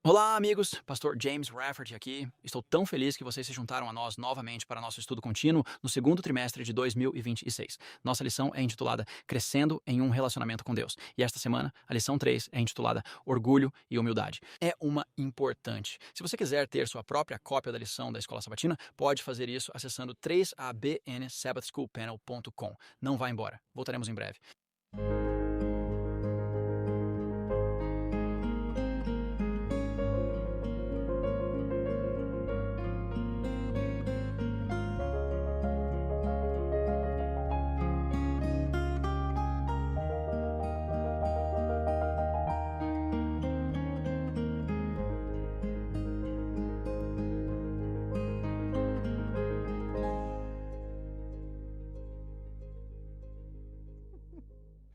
Olá, amigos! Pastor James Rafferty aqui. Estou tão feliz que vocês se juntaram a nós novamente para nosso estudo contínuo no segundo trimestre de 2026. Nossa lição é intitulada Crescendo em um Relacionamento com Deus. E esta semana, a lição 3 é intitulada Orgulho e Humildade. É uma importante. Se você quiser ter sua própria cópia da lição da Escola Sabatina, pode fazer isso acessando 3abnsabbathschoolpanel.com. Não vá embora. Voltaremos em breve.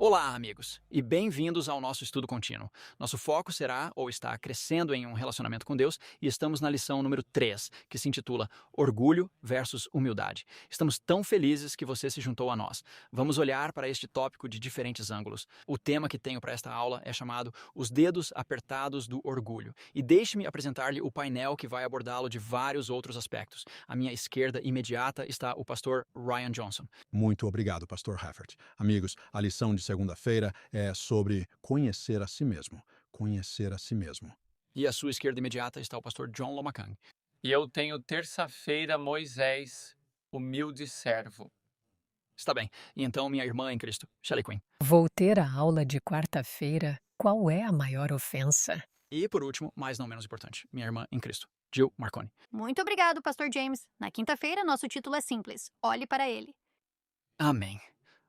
Olá, amigos, e bem-vindos ao nosso estudo contínuo. Nosso foco será ou está crescendo em um relacionamento com Deus e estamos na lição número 3, que se intitula Orgulho versus Humildade. Estamos tão felizes que você se juntou a nós. Vamos olhar para este tópico de diferentes ângulos. O tema que tenho para esta aula é chamado Os Dedos Apertados do Orgulho. E deixe-me apresentar-lhe o painel que vai abordá-lo de vários outros aspectos. À minha esquerda imediata está o pastor Ryan Johnson. Muito obrigado, Pastor Rafferty. Amigos, a lição de segunda-feira é sobre conhecer a si mesmo. Conhecer a si mesmo. E à sua esquerda imediata está o pastor John Lomacan. E eu tenho terça-feira Moisés, humilde servo. Está bem. E então, minha irmã em Cristo, Shelley Quinn. Vou ter a aula de quarta-feira. Qual é a maior ofensa? E por último, mas não menos importante, minha irmã em Cristo, Jill Marconi. Muito obrigado, Pastor James. Na quinta-feira, nosso título é simples. Olhe para ele. Amém.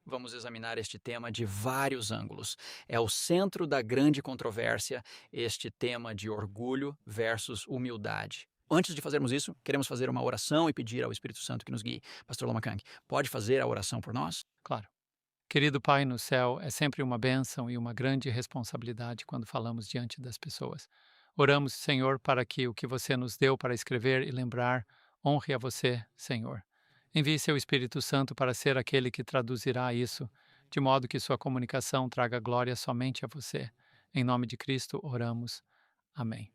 Vamos examinar este tema de vários ângulos. É o centro da grande controvérsia, este tema de orgulho versus humildade. Antes de fazermos isso, queremos fazer uma oração e pedir ao Espírito Santo que nos guie. Pastor Lomacan, pode fazer a oração por nós? Claro. Querido Pai no céu, é sempre uma bênção e uma grande responsabilidade quando falamos diante das pessoas. Oramos, Senhor, para que o que você nos deu para escrever e lembrar honre a você, Senhor. Envie seu Espírito Santo para ser aquele que traduzirá isso, de modo que sua comunicação traga glória somente a você. Em nome de Cristo, oramos. Amém.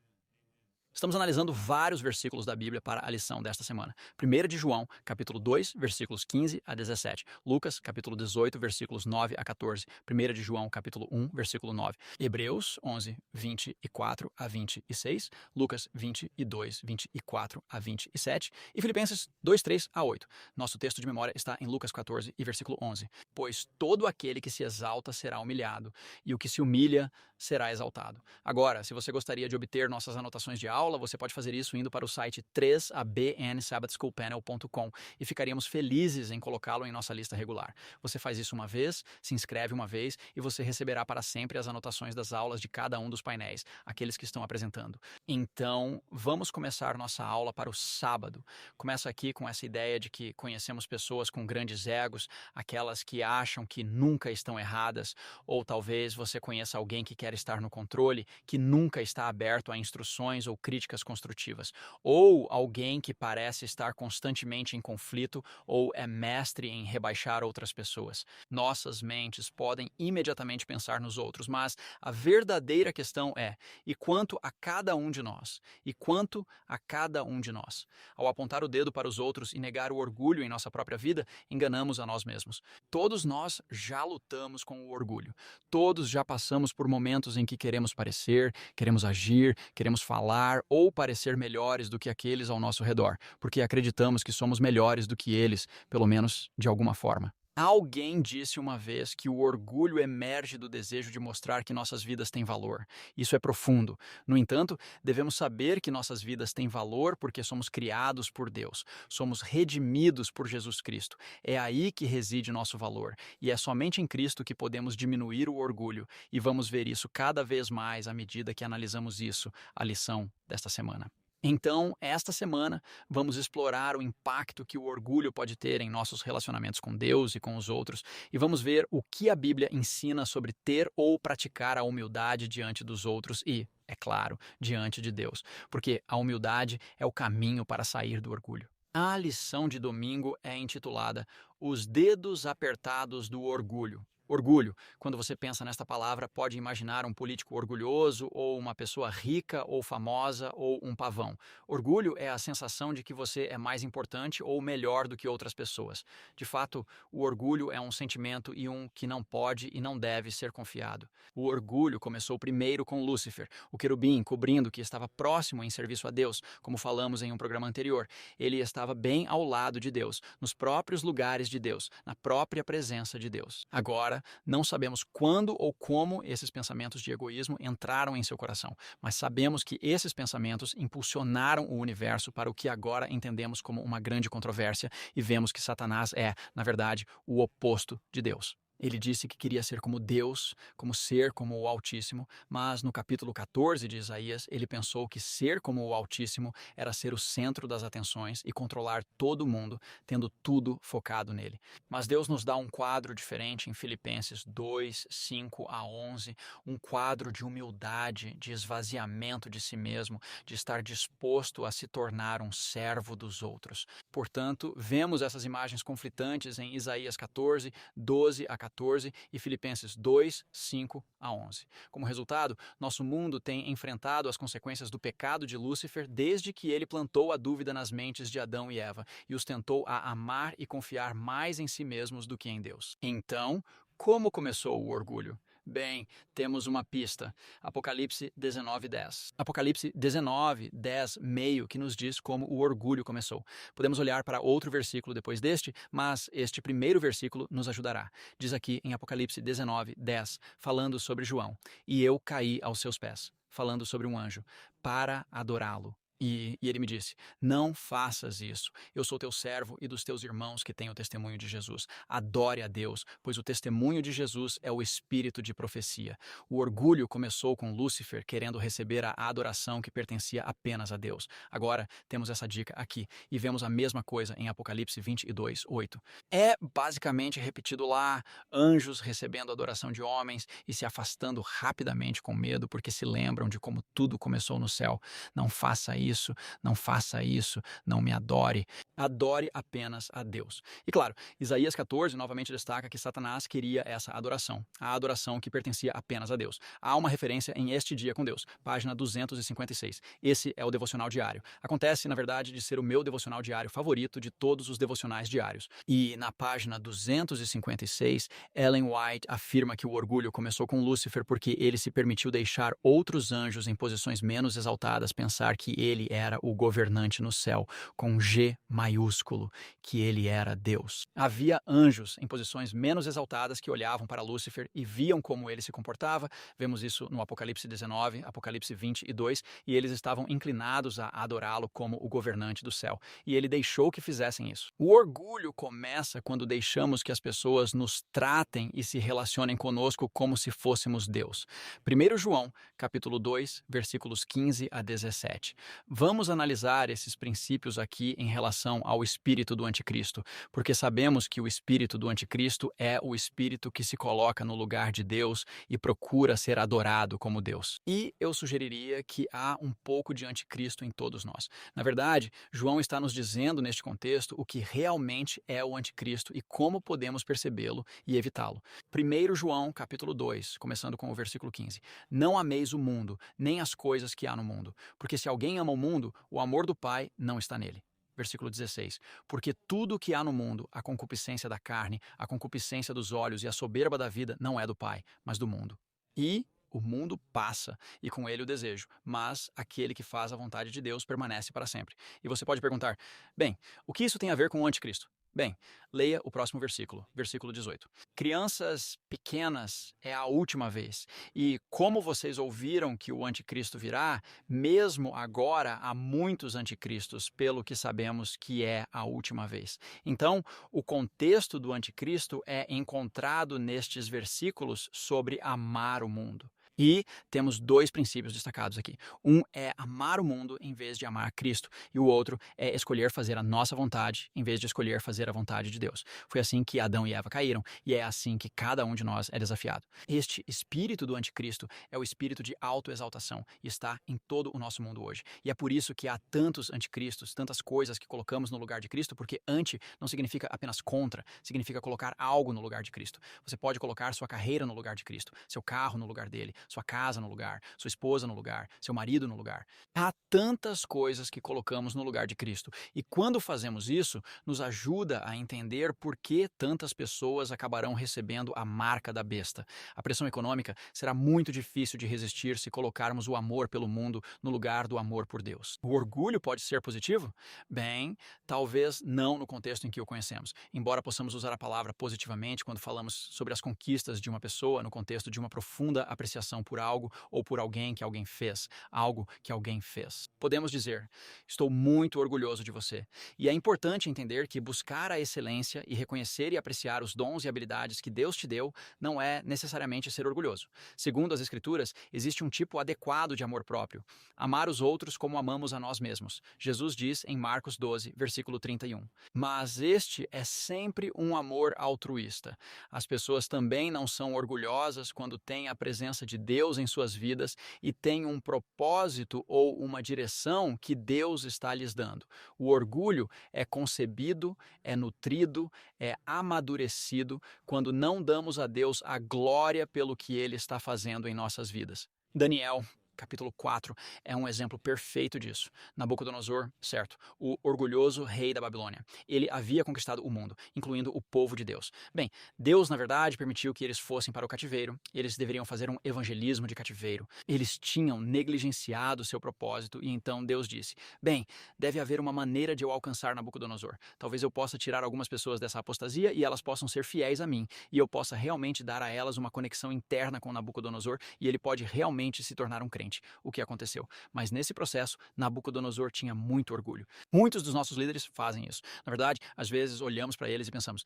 Estamos analisando vários versículos da Bíblia para a lição desta semana. 1 de João, capítulo 2, versículos 15 a 17. Lucas, capítulo 18, versículos 9 a 14. 1 de João, capítulo 1, versículo 9. Hebreus 11, 24 a 26. Lucas 22, 24 a 27. E Filipenses 2, 3 a 8. Nosso texto de memória está em Lucas 14 e versículo 11. Pois todo aquele que se exalta será humilhado, e o que se humilha será exaltado. Agora, se você gostaria de obter nossas anotações de aula, você pode fazer isso indo para o site 3abnsabbathschoolpanel.com e ficaríamos felizes em colocá-lo em nossa lista regular. Você faz isso uma vez, se inscreve uma vez e você receberá para sempre as anotações das aulas de cada um dos painéis, aqueles que estão apresentando. Então, vamos começar nossa aula para o sábado. Começa aqui com essa ideia de que conhecemos pessoas com grandes egos, aquelas que acham que nunca estão erradas, ou talvez você conheça alguém que quer estar no controle, que nunca está aberto a instruções ou críticas construtivas, ou alguém que parece estar constantemente em conflito ou é mestre em rebaixar outras pessoas. Nossas mentes podem imediatamente pensar nos outros, mas a verdadeira questão é: e quanto a cada um de nós? E quanto a cada um de nós? Ao apontar o dedo para os outros e negar o orgulho em nossa própria vida, enganamos a nós mesmos. Todos nós já lutamos com o orgulho. Todos já passamos por momentos em que queremos parecer, queremos agir, queremos falar ou parecer melhores do que aqueles ao nosso redor, porque acreditamos que somos melhores do que eles, pelo menos de alguma forma. Alguém disse uma vez que o orgulho emerge do desejo de mostrar que nossas vidas têm valor. Isso é profundo. No entanto, devemos saber que nossas vidas têm valor porque somos criados por Deus. Somos redimidos por Jesus Cristo. É aí que reside nosso valor. E é somente em Cristo que podemos diminuir o orgulho. E vamos ver isso cada vez mais à medida que analisamos isso, a lição desta semana. Então, esta semana, vamos explorar o impacto que o orgulho pode ter em nossos relacionamentos com Deus e com os outros, e vamos ver o que a Bíblia ensina sobre ter ou praticar a humildade diante dos outros e, é claro, diante de Deus, porque a humildade é o caminho para sair do orgulho. A lição de domingo é intitulada Os Dedos Apertados do Orgulho. Orgulho. Quando você pensa nesta palavra, pode imaginar um político orgulhoso, ou uma pessoa rica ou famosa, ou um pavão. Orgulho é a sensação de que você é mais importante ou melhor do que outras pessoas. De fato, o orgulho é um sentimento e um que não pode e não deve ser confiado. O orgulho começou primeiro com Lúcifer, o querubim cobrindo que estava próximo em serviço a Deus, como falamos em um programa anterior. Ele estava bem ao lado de Deus, nos próprios lugares de Deus, na própria presença de Deus. Agora, não sabemos quando ou como esses pensamentos de egoísmo entraram em seu coração, mas sabemos que esses pensamentos impulsionaram o universo para o que agora entendemos como uma grande controvérsia e vemos que Satanás é, na verdade, o oposto de Deus. Ele disse que queria ser como Deus, ser como o Altíssimo, mas no capítulo 14 de Isaías, ele pensou que ser como o Altíssimo era ser o centro das atenções e controlar todo mundo, tendo tudo focado nele. Mas Deus nos dá um quadro diferente em Filipenses 2, 5 a 11, um quadro de humildade, de esvaziamento de si mesmo, de estar disposto a se tornar um servo dos outros. Portanto, vemos essas imagens conflitantes em Isaías 14, 12 a 14 e Filipenses 2, 5 a 11. Como resultado, nosso mundo tem enfrentado as consequências do pecado de Lúcifer desde que ele plantou a dúvida nas mentes de Adão e Eva e os tentou a amar e confiar mais em si mesmos do que em Deus. Então, como começou o orgulho? Bem, temos uma pista. Apocalipse 19:10. Apocalipse 19:10 meio que nos diz como o orgulho começou. Podemos olhar para outro versículo depois deste, mas este primeiro versículo nos ajudará. Diz aqui em Apocalipse 19:10, falando sobre João: "E eu caí aos seus pés", falando sobre um anjo, "para adorá-lo." E ele me disse: "Não faças isso. Eu sou teu servo e dos teus irmãos que têm o testemunho de Jesus. Adore a Deus, pois o testemunho de Jesus é o espírito de profecia." O orgulho começou com Lúcifer querendo receber a adoração que pertencia apenas a Deus. Agora temos essa dica aqui e vemos a mesma coisa em Apocalipse 22:8. É basicamente repetido lá, anjos recebendo adoração de homens e se afastando rapidamente com medo porque se lembram de como tudo começou no céu. Não faça isso, não faça isso, não me adore. Adore apenas a Deus. E claro, Isaías 14 novamente destaca que Satanás queria essa adoração, a adoração que pertencia apenas a Deus. Há uma referência em Este Dia com Deus, página 256. Esse é o devocional diário. Acontece, na verdade, de ser o meu devocional diário favorito de todos os devocionais diários. E na página 256, Ellen White afirma que o orgulho começou com Lúcifer porque ele se permitiu deixar outros anjos em posições menos exaltadas pensar que ele era o governante no céu, com G maiúsculo, que ele era Deus. Havia anjos em posições menos exaltadas que olhavam para Lúcifer e viam como ele se comportava. Vemos isso no Apocalipse 19, Apocalipse 22, e eles estavam inclinados a adorá-lo como o governante do céu. E ele deixou que fizessem isso. O orgulho começa quando deixamos que as pessoas nos tratem e se relacionem conosco como se fôssemos Deus. 1 João, capítulo 2, versículos 15 a 17. Vamos analisar esses princípios aqui em relação ao espírito do anticristo, porque sabemos que o espírito do anticristo é o espírito que se coloca no lugar de Deus e procura ser adorado como Deus. E eu sugeriria que há um pouco de anticristo em todos nós. Na verdade, João está nos dizendo neste contexto o que realmente é o anticristo e como podemos percebê-lo e evitá-lo. 1 João, capítulo 2, começando com o versículo 15. Não ameis o mundo, nem as coisas que há no mundo, porque se alguém ama o mundo, o amor do Pai não está nele. Versículo 16. Porque tudo o que há no mundo, a concupiscência da carne, a concupiscência dos olhos e a soberba da vida, não é do Pai, mas do mundo. E o mundo passa, e com ele o desejo, mas aquele que faz a vontade de Deus permanece para sempre. E você pode perguntar, bem, o que isso tem a ver com o anticristo? Bem, leia o próximo versículo, versículo 18. Crianças pequenas é a última vez. E como vocês ouviram que o anticristo virá, mesmo agora há muitos anticristos, pelo que sabemos que é a última vez. Então, o contexto do anticristo é encontrado nestes versículos sobre amar o mundo. E temos dois princípios destacados aqui. Um é amar o mundo em vez de amar Cristo, e o outro é escolher fazer a nossa vontade em vez de escolher fazer a vontade de Deus. Foi assim que Adão e Eva caíram, e é assim que cada um de nós é desafiado. Este espírito do anticristo é o espírito de autoexaltação e está em todo o nosso mundo hoje. E é por isso que há tantos anticristos, tantas coisas que colocamos no lugar de Cristo, porque anti não significa apenas contra, significa colocar algo no lugar de Cristo. Você pode colocar sua carreira no lugar de Cristo, seu carro no lugar dele, sua casa no lugar, sua esposa no lugar, seu marido no lugar. Há tantas coisas que colocamos no lugar de Cristo. E quando fazemos isso, nos ajuda a entender por que tantas pessoas acabarão recebendo a marca da besta. A pressão econômica será muito difícil de resistir se colocarmos o amor pelo mundo no lugar do amor por Deus. O orgulho pode ser positivo? Bem, talvez não no contexto em que o conhecemos. Embora possamos usar a palavra positivamente quando falamos sobre as conquistas de uma pessoa no contexto de uma profunda apreciação por algo ou por alguém que alguém fez, algo que alguém fez. Podemos dizer, estou muito orgulhoso de você. E é importante entender que buscar a excelência e reconhecer e apreciar os dons e habilidades que Deus te deu não é necessariamente ser orgulhoso. Segundo as Escrituras, existe um tipo adequado de amor próprio. Amar os outros como amamos a nós mesmos. Jesus diz em Marcos 12, versículo 31. Mas este é sempre um amor altruísta. As pessoas também não são orgulhosas quando têm a presença de Deus em suas vidas e têm um propósito ou uma direção que Deus está lhes dando. O orgulho é concebido, é nutrido, é amadurecido quando não damos a Deus a glória pelo que Ele está fazendo em nossas vidas. Daniel, capítulo 4, é um exemplo perfeito disso. Nabucodonosor, certo, o orgulhoso rei da Babilônia. Ele havia conquistado o mundo, incluindo o povo de Deus. Bem, Deus, na verdade, permitiu que eles fossem para o cativeiro. Eles deveriam fazer um evangelismo de cativeiro. Eles tinham negligenciado seu propósito e então Deus disse, bem, deve haver uma maneira de eu alcançar Nabucodonosor. Talvez eu possa tirar algumas pessoas dessa apostasia e elas possam ser fiéis a mim. E eu possa realmente dar a elas uma conexão interna com Nabucodonosor e ele pode realmente se tornar um crente. O que aconteceu. Mas nesse processo, Nabucodonosor tinha muito orgulho. Muitos dos nossos líderes fazem isso. Na verdade, às vezes olhamos para eles e pensamos,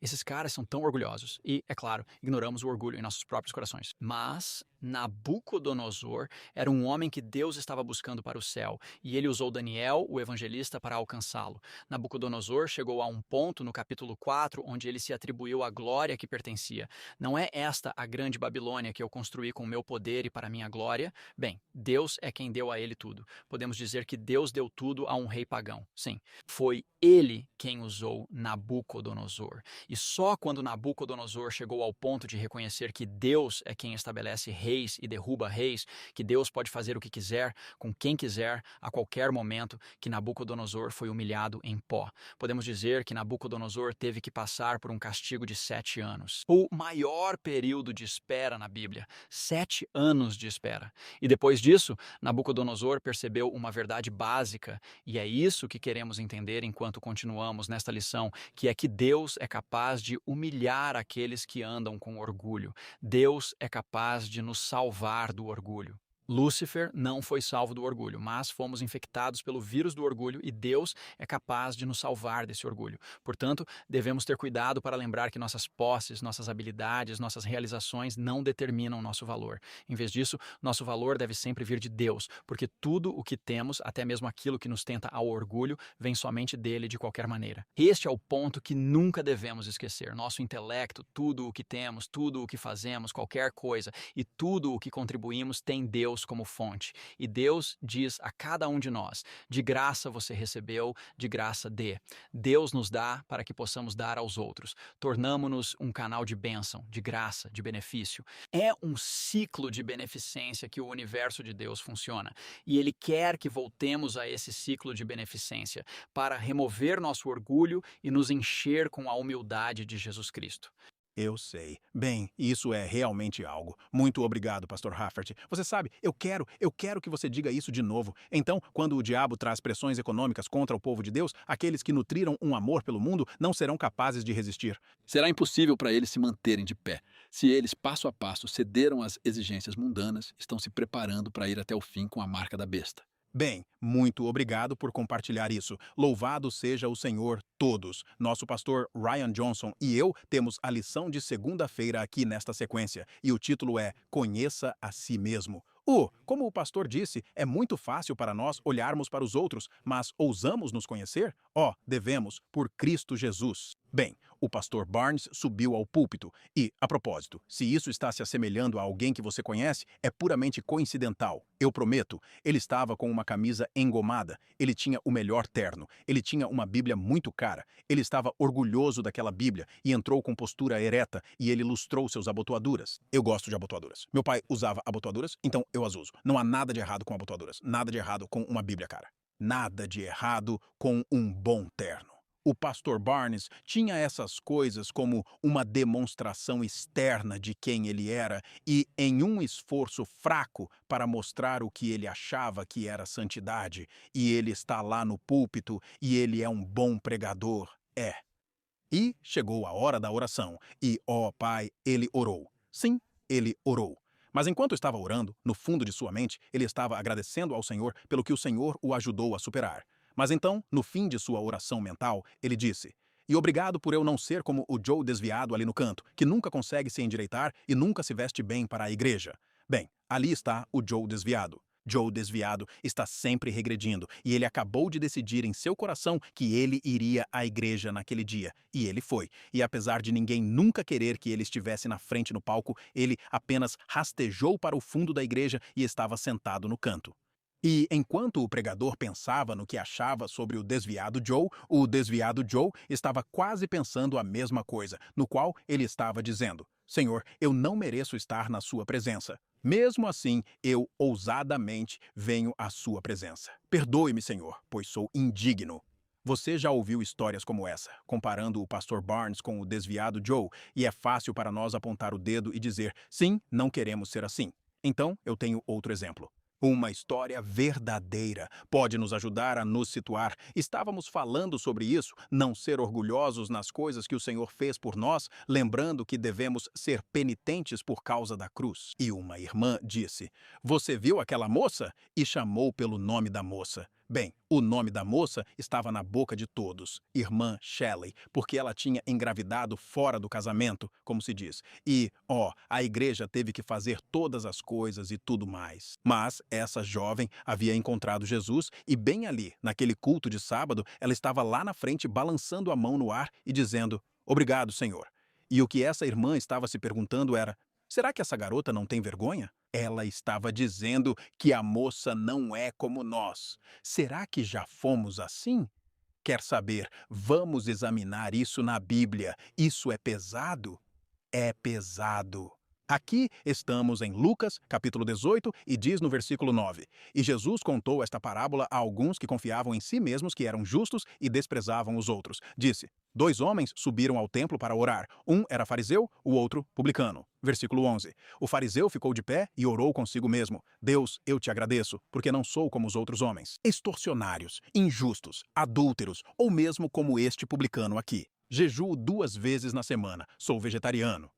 esses caras são tão orgulhosos. E, é claro, ignoramos o orgulho em nossos próprios corações. Mas Nabucodonosor era um homem que Deus estava buscando para o céu, e ele usou Daniel, o evangelista, para alcançá-lo. Nabucodonosor chegou a um ponto no capítulo 4, onde ele se atribuiu a glória que pertencia. Não é esta a grande Babilônia que eu construí com o meu poder e para a minha glória? Bem, Deus é quem deu a ele tudo. Podemos dizer que Deus deu tudo a um rei pagão. Sim, foi ele quem usou Nabucodonosor. E só quando Nabucodonosor chegou ao ponto de reconhecer que Deus é quem estabelece reis e derruba reis, que Deus pode fazer o que quiser, com quem quiser, a qualquer momento, que Nabucodonosor foi humilhado em pó. Podemos dizer que Nabucodonosor teve que passar por um castigo de 7 anos. O maior período de espera na Bíblia. 7 anos de espera. E depois disso, Nabucodonosor percebeu uma verdade básica, e é isso que queremos entender enquanto continuamos nesta lição, que é que Deus é capaz de humilhar aqueles que andam com orgulho. Deus é capaz de nos salvar do orgulho. Lúcifer não foi salvo do orgulho, mas fomos infectados pelo vírus do orgulho e Deus é capaz de nos salvar desse orgulho. Portanto, devemos ter cuidado para lembrar que nossas posses, nossas habilidades, nossas realizações não determinam nosso valor. Em vez disso, nosso valor deve sempre vir de Deus, porque tudo o que temos, até mesmo aquilo que nos tenta ao orgulho, vem somente dele de qualquer maneira. Este é o ponto que nunca devemos esquecer. Nosso intelecto, tudo o que temos, tudo o que fazemos, qualquer coisa e tudo o que contribuímos tem Deus como fonte. E Deus diz a cada um de nós, de graça você recebeu, de graça dê. Deus nos dá para que possamos dar aos outros. Tornamo-nos um canal de bênção, de graça, de benefício. É um ciclo de beneficência que o universo de Deus funciona. E Ele quer que voltemos a esse ciclo de beneficência para remover nosso orgulho e nos encher com a humildade de Jesus Cristo. Eu sei. Bem, isso é realmente algo. Muito obrigado, Pastor Haffert. Você sabe, eu quero que você diga isso de novo. Então, quando o diabo traz pressões econômicas contra o povo de Deus, aqueles que nutriram um amor pelo mundo não serão capazes de resistir. Será impossível para eles se manterem de pé. Se eles, passo a passo, cederam às exigências mundanas, estão se preparando para ir até o fim com a marca da besta. Bem, muito obrigado por compartilhar isso. Louvado seja o Senhor todos. Nosso pastor Ryan Johnson e eu temos a lição de segunda-feira aqui nesta sequência, e o título é Conheça a si mesmo. Como o pastor disse, é muito fácil para nós olharmos para os outros, mas ousamos nos conhecer? Devemos, por Cristo Jesus. Bem, o pastor Barnes subiu ao púlpito e, a propósito, se isso está se assemelhando a alguém que você conhece, é puramente coincidental. Eu prometo, ele estava com uma camisa engomada, ele tinha o melhor terno, ele tinha uma Bíblia muito cara, ele estava orgulhoso daquela Bíblia e entrou com postura ereta e ele lustrou seus abotoaduras. Eu gosto de abotoaduras. Meu pai usava abotoaduras, então eu as uso. Não há nada de errado com abotoaduras, nada de errado com uma Bíblia cara. Nada de errado com um bom terno. O pastor Barnes tinha essas coisas como uma demonstração externa de quem ele era e em um esforço fraco para mostrar o que ele achava que era santidade. E ele está lá no púlpito e ele é um bom pregador. E chegou a hora da oração e, Pai, ele orou. Sim, ele orou. Mas enquanto estava orando, no fundo de sua mente, ele estava agradecendo ao Senhor pelo que o Senhor o ajudou a superar. Mas então, no fim de sua oração mental, ele disse: E obrigado por eu não ser como o Joe desviado ali no canto, que nunca consegue se endireitar e nunca se veste bem para a igreja. Bem, ali está o Joe desviado. Joe desviado está sempre regredindo e ele acabou de decidir em seu coração que ele iria à igreja naquele dia. E ele foi. E apesar de ninguém nunca querer que ele estivesse na frente no palco, ele apenas rastejou para o fundo da igreja e estava sentado no canto. E enquanto o pregador pensava no que achava sobre o desviado Joe estava quase pensando a mesma coisa, no qual ele estava dizendo: Senhor, eu não mereço estar na sua presença. Mesmo assim, eu ousadamente venho à sua presença. Perdoe-me, Senhor, pois sou indigno. Você já ouviu histórias como essa, comparando o pastor Barnes com o desviado Joe, e é fácil para nós apontar o dedo e dizer: sim, não queremos ser assim. Então, eu tenho outro exemplo. Uma história verdadeira pode nos ajudar a nos situar. Estávamos falando sobre isso, não ser orgulhosos nas coisas que o Senhor fez por nós, lembrando que devemos ser penitentes por causa da cruz. E uma irmã disse: Você viu aquela moça? E chamou pelo nome da moça. Bem, o nome da moça estava na boca de todos, Irmã Shelley, porque ela tinha engravidado fora do casamento, como se diz. E, a igreja teve que fazer todas as coisas e tudo mais. Mas essa jovem havia encontrado Jesus e bem ali, naquele culto de sábado, ela estava lá na frente balançando a mão no ar e dizendo: Obrigado, Senhor. E o que essa irmã estava se perguntando era: será que essa garota não tem vergonha? Ela estava dizendo que a moça não é como nós. Será que já fomos assim? Quer saber? Vamos examinar isso na Bíblia. Isso é pesado? É pesado. Aqui estamos em Lucas, capítulo 18, e diz no versículo 9: E Jesus contou esta parábola a alguns que confiavam em si mesmos que eram justos e desprezavam os outros. Disse: 2 homens subiram ao templo para orar. Um era fariseu, o outro publicano. Versículo 11. O fariseu ficou de pé e orou consigo mesmo: Deus, eu te agradeço, porque não sou como os outros homens, extorsionários, injustos, adúlteros, ou mesmo como este publicano aqui. Jejuo 2 vezes na semana. Sou vegetariano.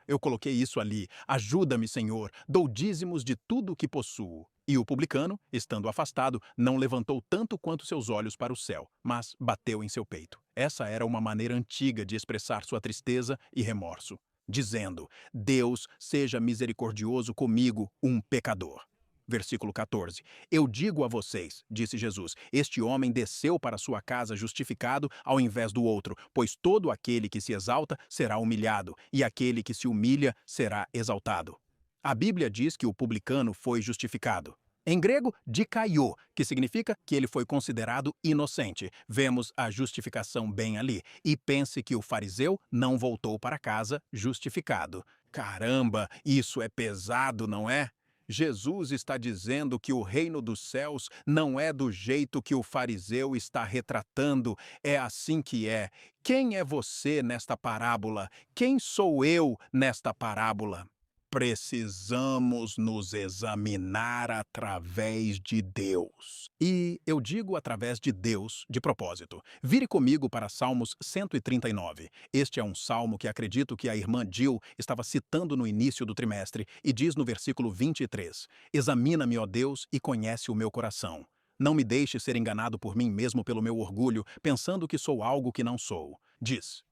Eu coloquei isso ali. Ajuda-me, Senhor. Dou dízimos de tudo o que possuo. E o publicano, estando afastado, não levantou tanto quanto seus olhos para o céu, mas bateu em seu peito. Essa era uma maneira antiga de expressar sua tristeza e remorso, dizendo: Deus, seja misericordioso comigo, um pecador. Versículo 14. Eu digo a vocês, disse Jesus, este homem desceu para sua casa justificado ao invés do outro, pois todo aquele que se exalta será humilhado, e aquele que se humilha será exaltado. A Bíblia diz que o publicano foi justificado. Em grego, dikaiô, que significa que ele foi considerado inocente. Vemos a justificação bem ali. E pense que o fariseu não voltou para casa justificado. Caramba, isso é pesado, não é? Jesus está dizendo que o reino dos céus não é do jeito que o fariseu está retratando, é assim que é. Quem é você nesta parábola? Quem sou eu nesta parábola? Precisamos nos examinar através de Deus. E eu digo através de Deus de propósito. Vire comigo para Salmos 139. Este é um salmo que acredito que a irmã Jill estava citando no início do trimestre e diz no versículo 23: Examina-me, ó Deus, e conhece o meu coração. Não me deixe ser enganado por mim mesmo pelo meu orgulho, pensando que sou algo que não sou. Diz: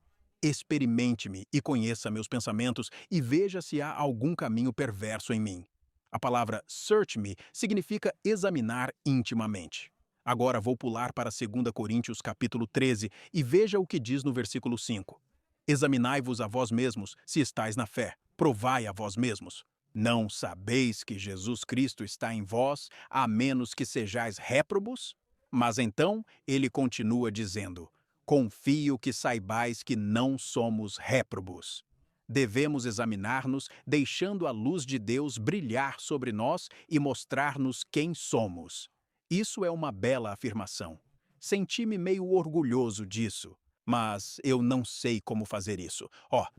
Experimente-me e conheça meus pensamentos e veja se há algum caminho perverso em mim. A palavra search me significa examinar intimamente. Agora vou pular para 2 Coríntios capítulo 13 e veja o que diz no versículo 5. Examinai-vos a vós mesmos se estáis na fé, provai a vós mesmos. Não sabeis que Jesus Cristo está em vós, a menos que sejais réprobos? Mas então ele continua dizendo: Confio que saibais que não somos réprobos. Devemos examinar-nos, deixando a luz de Deus brilhar sobre nós e mostrar-nos quem somos. Isso é uma bela afirmação. Senti-me meio orgulhoso disso, mas eu não sei como fazer isso.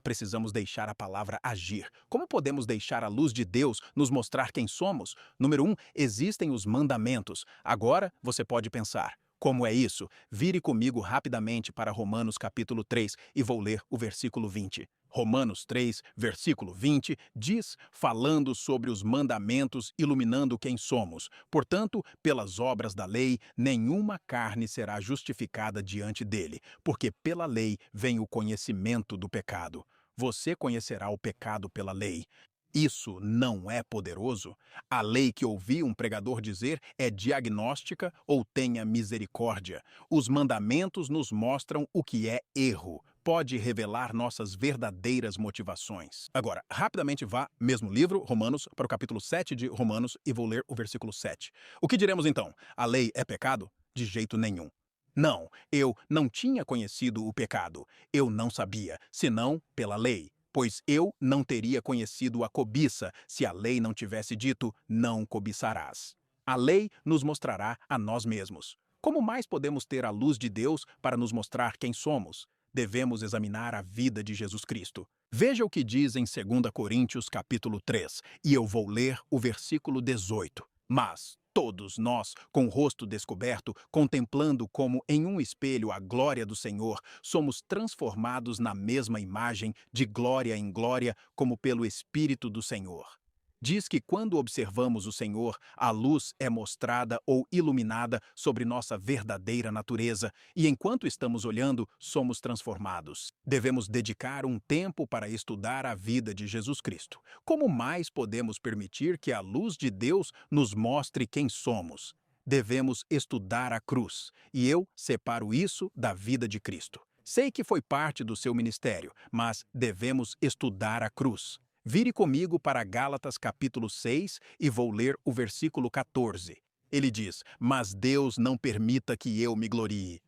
Precisamos deixar a palavra agir. Como podemos deixar a luz de Deus nos mostrar quem somos? Número 1, existem os mandamentos. Agora você pode pensar: como é isso? Vire comigo rapidamente para Romanos capítulo 3 e vou ler o versículo 20. Romanos 3, versículo 20, diz, falando sobre os mandamentos, iluminando quem somos. Portanto, pelas obras da lei, nenhuma carne será justificada diante dele, porque pela lei vem o conhecimento do pecado. Você conhecerá o pecado pela lei. Isso não é poderoso? A lei que ouvi um pregador dizer é diagnóstica ou tenha misericórdia. Os mandamentos nos mostram o que é erro. Pode revelar nossas verdadeiras motivações. Agora, rapidamente vá, mesmo livro, Romanos, para o capítulo 7 de Romanos e vou ler o versículo 7. O que diremos então? A lei é pecado? De jeito nenhum. Não, eu não tinha conhecido o pecado. Eu não sabia, senão pela lei. Pois eu não teria conhecido a cobiça se a lei não tivesse dito, não cobiçarás. A lei nos mostrará a nós mesmos. Como mais podemos ter a luz de Deus para nos mostrar quem somos? Devemos examinar a vida de Jesus Cristo. Veja o que diz em 2 Coríntios capítulo 3, e eu vou ler o versículo 18. Mas todos nós, com o rosto descoberto, contemplando como em um espelho a glória do Senhor, somos transformados na mesma imagem, de glória em glória, como pelo Espírito do Senhor. Diz que quando observamos o Senhor, a luz é mostrada ou iluminada sobre nossa verdadeira natureza, e enquanto estamos olhando, somos transformados. Devemos dedicar um tempo para estudar a vida de Jesus Cristo. Como mais podemos permitir que a luz de Deus nos mostre quem somos? Devemos estudar a cruz, e eu separo isso da vida de Cristo. Sei que foi parte do seu ministério, mas devemos estudar a cruz. Vire comigo para Gálatas capítulo 6 e vou ler o versículo 14. Ele diz, mas Deus não permita que eu me glorie.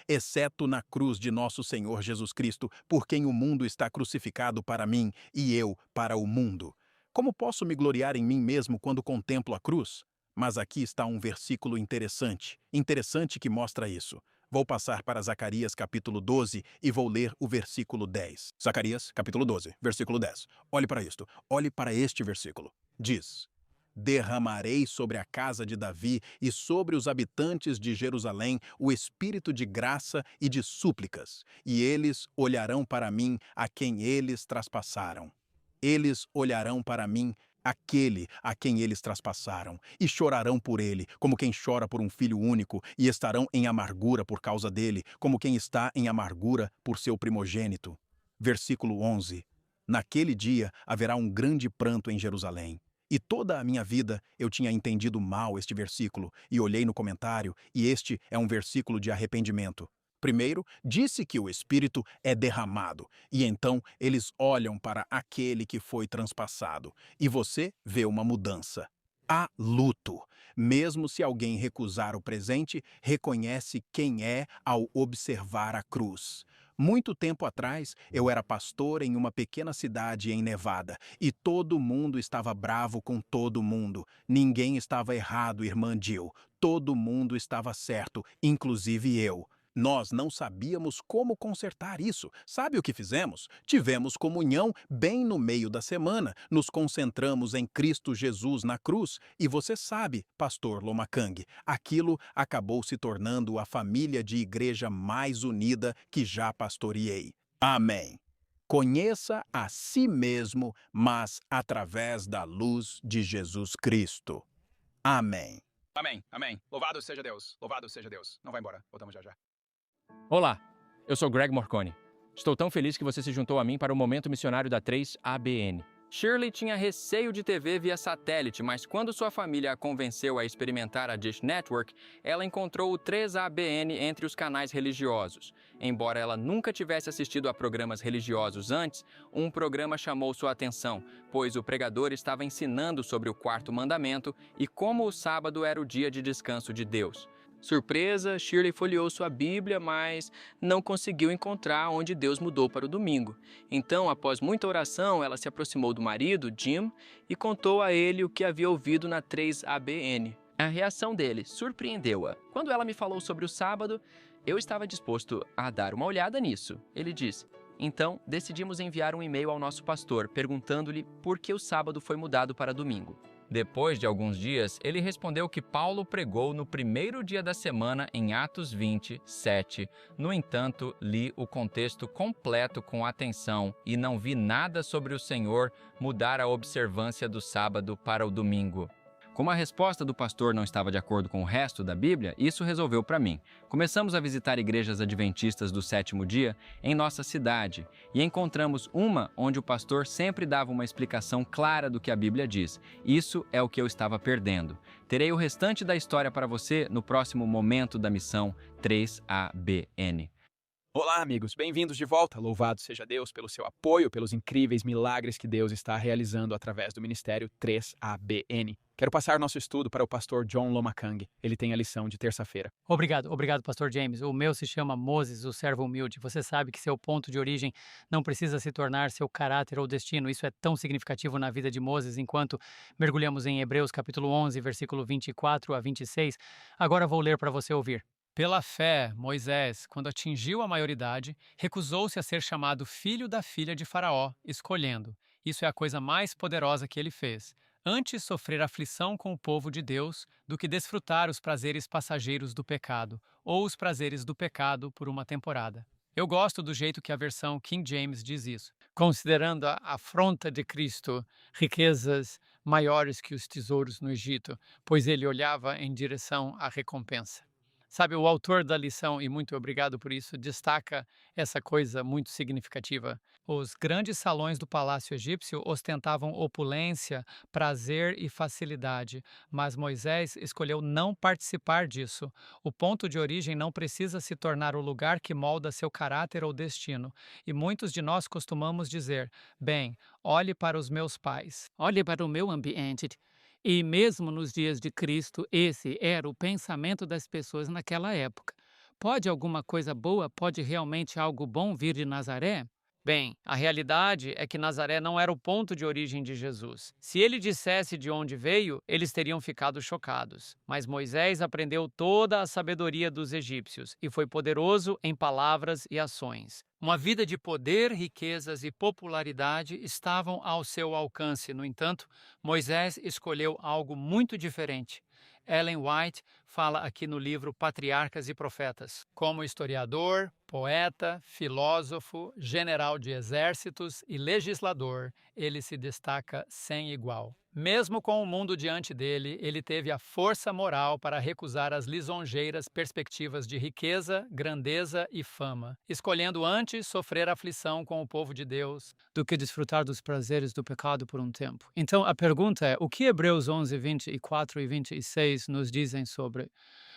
Exceto na cruz de nosso Senhor Jesus Cristo, por quem o mundo está crucificado para mim e eu para o mundo. Como posso me gloriar em mim mesmo quando contemplo a cruz? Mas aqui está um versículo interessante que mostra isso. Vou passar para Zacarias capítulo 12 e vou ler o versículo 10. Zacarias capítulo 12, versículo 10. Olhe para isto, olhe para este versículo. Diz, derramarei sobre a casa de Davi e sobre os habitantes de Jerusalém o espírito de graça e de súplicas, e eles olharão para mim a quem eles traspassaram. Eles olharão para mim aquele a quem eles traspassaram, e chorarão por ele, como quem chora por um filho único, e estarão em amargura por causa dele, como quem está em amargura por seu primogênito. Versículo 11. Naquele dia haverá um grande pranto em Jerusalém. E toda a minha vida eu tinha entendido mal este versículo, e olhei no comentário, e este é um versículo de arrependimento. Primeiro, disse que o Espírito é derramado, e então eles olham para aquele que foi transpassado, e você vê uma mudança. Há luto. Mesmo se alguém recusar o presente, reconhece quem é ao observar a cruz. Muito tempo atrás, eu era pastor em uma pequena cidade em Nevada, e todo mundo estava bravo com todo mundo. Ninguém estava errado, irmã Jill. Todo mundo estava certo, inclusive eu. Nós não sabíamos como consertar isso. Sabe o que fizemos? Tivemos comunhão bem no meio da semana, nos concentramos em Cristo Jesus na cruz. E você sabe, pastor Lomakang, aquilo acabou se tornando a família de igreja mais unida que já pastoreei. Amém. Conheça a si mesmo, mas através da luz de Jesus Cristo. Amém. Amém, amém. Louvado seja Deus, louvado seja Deus. Não vai embora, voltamos já já. Olá, eu sou Greg Morcone. Estou tão feliz que você se juntou a mim para o Momento Missionário da 3ABN. Shirley tinha receio de TV via satélite, mas quando sua família a convenceu a experimentar a Dish Network, ela encontrou o 3ABN entre os canais religiosos. Embora ela nunca tivesse assistido a programas religiosos antes, um programa chamou sua atenção, pois o pregador estava ensinando sobre o quarto mandamento e como o sábado era o dia de descanso de Deus. Surpresa, Shirley folheou sua Bíblia, mas não conseguiu encontrar onde Deus mudou para o domingo. Então, após muita oração, ela se aproximou do marido, Jim, e contou a ele o que havia ouvido na 3ABN. A reação dele surpreendeu-a. Quando ela me falou sobre o sábado, eu estava disposto a dar uma olhada nisso, ele disse. Então, decidimos enviar um e-mail ao nosso pastor, perguntando-lhe por que o sábado foi mudado para domingo. Depois de alguns dias, ele respondeu que Paulo pregou no primeiro dia da semana em Atos 20, 7. No entanto, li o contexto completo com atenção e não vi nada sobre o Senhor mudar a observância do sábado para o domingo. Como a resposta do pastor não estava de acordo com o resto da Bíblia, isso resolveu para mim. Começamos a visitar igrejas adventistas do sétimo dia em nossa cidade e encontramos uma onde o pastor sempre dava uma explicação clara do que a Bíblia diz. Isso é o que eu estava perdendo. Terei o restante da história para você no próximo Momento da Missão 3ABN. Olá, amigos. Bem-vindos de volta. Louvado seja Deus pelo seu apoio, pelos incríveis milagres que Deus está realizando através do Ministério 3ABN. Quero passar nosso estudo para o pastor John Lomakang. Ele tem a lição de terça-feira. Obrigado, pastor James. O meu se chama Moses, o servo humilde. Você sabe que seu ponto de origem não precisa se tornar seu caráter ou destino. Isso é tão significativo na vida de Moses, enquanto mergulhamos em Hebreus capítulo 11, versículo 24 a 26. Agora vou ler para você ouvir. Pela fé, Moisés, quando atingiu a maioridade, recusou-se a ser chamado filho da filha de Faraó, escolhendo. Isso é a coisa mais poderosa que ele fez. Antes sofrer aflição com o povo de Deus do que desfrutar os prazeres passageiros do pecado, ou os prazeres do pecado por uma temporada. Eu gosto do jeito que a versão King James diz isso. Considerando a afronta de Cristo, riquezas maiores que os tesouros no Egito, pois ele olhava em direção à recompensa. Sabe, o autor da lição, e muito obrigado por isso, destaca essa coisa muito significativa. Os grandes salões do palácio egípcio ostentavam opulência, prazer e facilidade, mas Moisés escolheu não participar disso. O ponto de origem não precisa se tornar o lugar que molda seu caráter ou destino. E muitos de nós costumamos dizer, bem, olhe para os meus pais, olhe para o meu ambiente. E mesmo nos dias de Cristo, esse era o pensamento das pessoas naquela época. Pode alguma coisa boa, pode realmente algo bom vir de Nazaré? Bem, a realidade é que Nazaré não era o ponto de origem de Jesus. Se ele dissesse de onde veio, eles teriam ficado chocados. Mas Moisés aprendeu toda a sabedoria dos egípcios e foi poderoso em palavras e ações. Uma vida de poder, riquezas e popularidade estavam ao seu alcance. No entanto, Moisés escolheu algo muito diferente. Ellen White fala aqui no livro Patriarcas e Profetas. Como historiador, poeta, filósofo, general de exércitos e legislador, ele se destaca sem igual. Mesmo com o mundo diante dele, ele teve a força moral para recusar as lisonjeiras perspectivas de riqueza, grandeza e fama, escolhendo antes sofrer aflição com o povo de Deus do que desfrutar dos prazeres do pecado por um tempo. Então, a pergunta é, o que Hebreus 11, 24 e 26 nos dizem sobre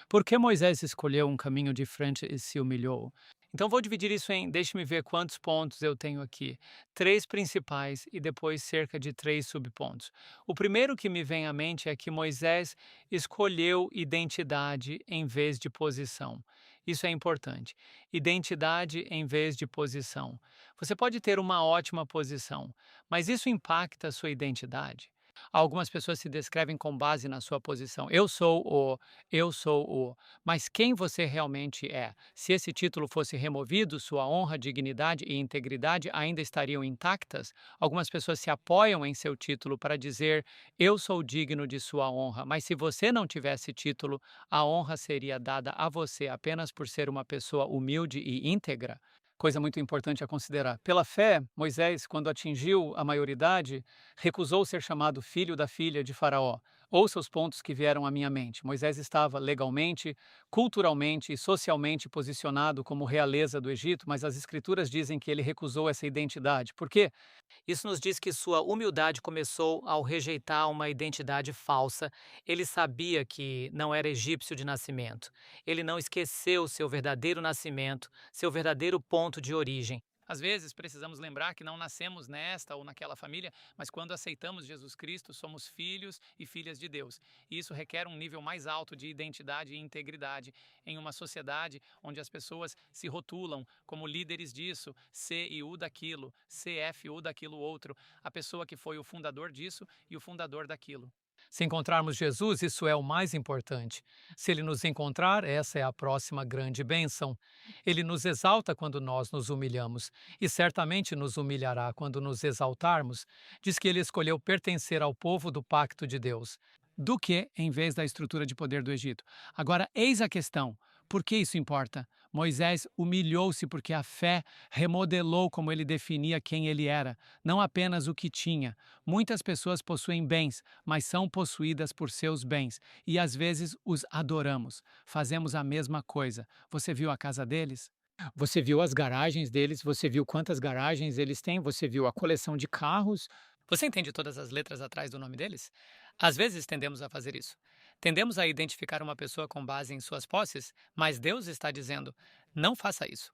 por que Moisés escolheu um caminho diferente e se humilhou? Então, vou dividir isso em, deixe-me ver quantos pontos eu tenho aqui. 3 principais e depois cerca de 3 subpontos. O primeiro que me vem à mente é que Moisés escolheu identidade em vez de posição. Isso é importante. Identidade em vez de posição. Você pode ter uma ótima posição, mas isso impacta a sua identidade. Algumas pessoas se descrevem com base na sua posição. Eu sou o. Mas quem você realmente é? Se esse título fosse removido, sua honra, dignidade e integridade ainda estariam intactas? Algumas pessoas se apoiam em seu título para dizer: eu sou digno de sua honra. Mas se você não tivesse título, a honra seria dada a você apenas por ser uma pessoa humilde e íntegra? Coisa muito importante a considerar. Pela fé, Moisés, quando atingiu a maioridade, recusou ser chamado filho da filha de Faraó. Ouça os pontos que vieram à minha mente. Moisés estava legalmente, culturalmente e socialmente posicionado como realeza do Egito, mas as escrituras dizem que ele recusou essa identidade. Por quê? Isso nos diz que sua humildade começou ao rejeitar uma identidade falsa. Ele sabia que não era egípcio de nascimento. Ele não esqueceu seu verdadeiro nascimento, seu verdadeiro ponto de origem. Às vezes, precisamos lembrar que não nascemos nesta ou naquela família, mas quando aceitamos Jesus Cristo, somos filhos e filhas de Deus. E isso requer um nível mais alto de identidade e integridade em uma sociedade onde as pessoas se rotulam como líderes disso, C e U daquilo, CF U daquilo outro, a pessoa que foi o fundador disso e o fundador daquilo. Se encontrarmos Jesus, isso é o mais importante. Se ele nos encontrar, essa é a próxima grande bênção. Ele nos exalta quando nós nos humilhamos, e certamente nos humilhará quando nos exaltarmos. Diz que ele escolheu pertencer ao povo do pacto de Deus, do que em vez da estrutura de poder do Egito. Agora, eis a questão. Por que isso importa? Moisés humilhou-se porque a fé remodelou como ele definia quem ele era, não apenas o que tinha. Muitas pessoas possuem bens, mas são possuídas por seus bens, e às vezes os adoramos. Fazemos a mesma coisa. Você viu a casa deles? Você viu as garagens deles? Você viu quantas garagens eles têm? Você viu a coleção de carros? Você entende todas as letras atrás do nome deles? Às vezes tendemos a fazer isso. Tendemos a identificar uma pessoa com base em suas posses, mas Deus está dizendo: não faça isso.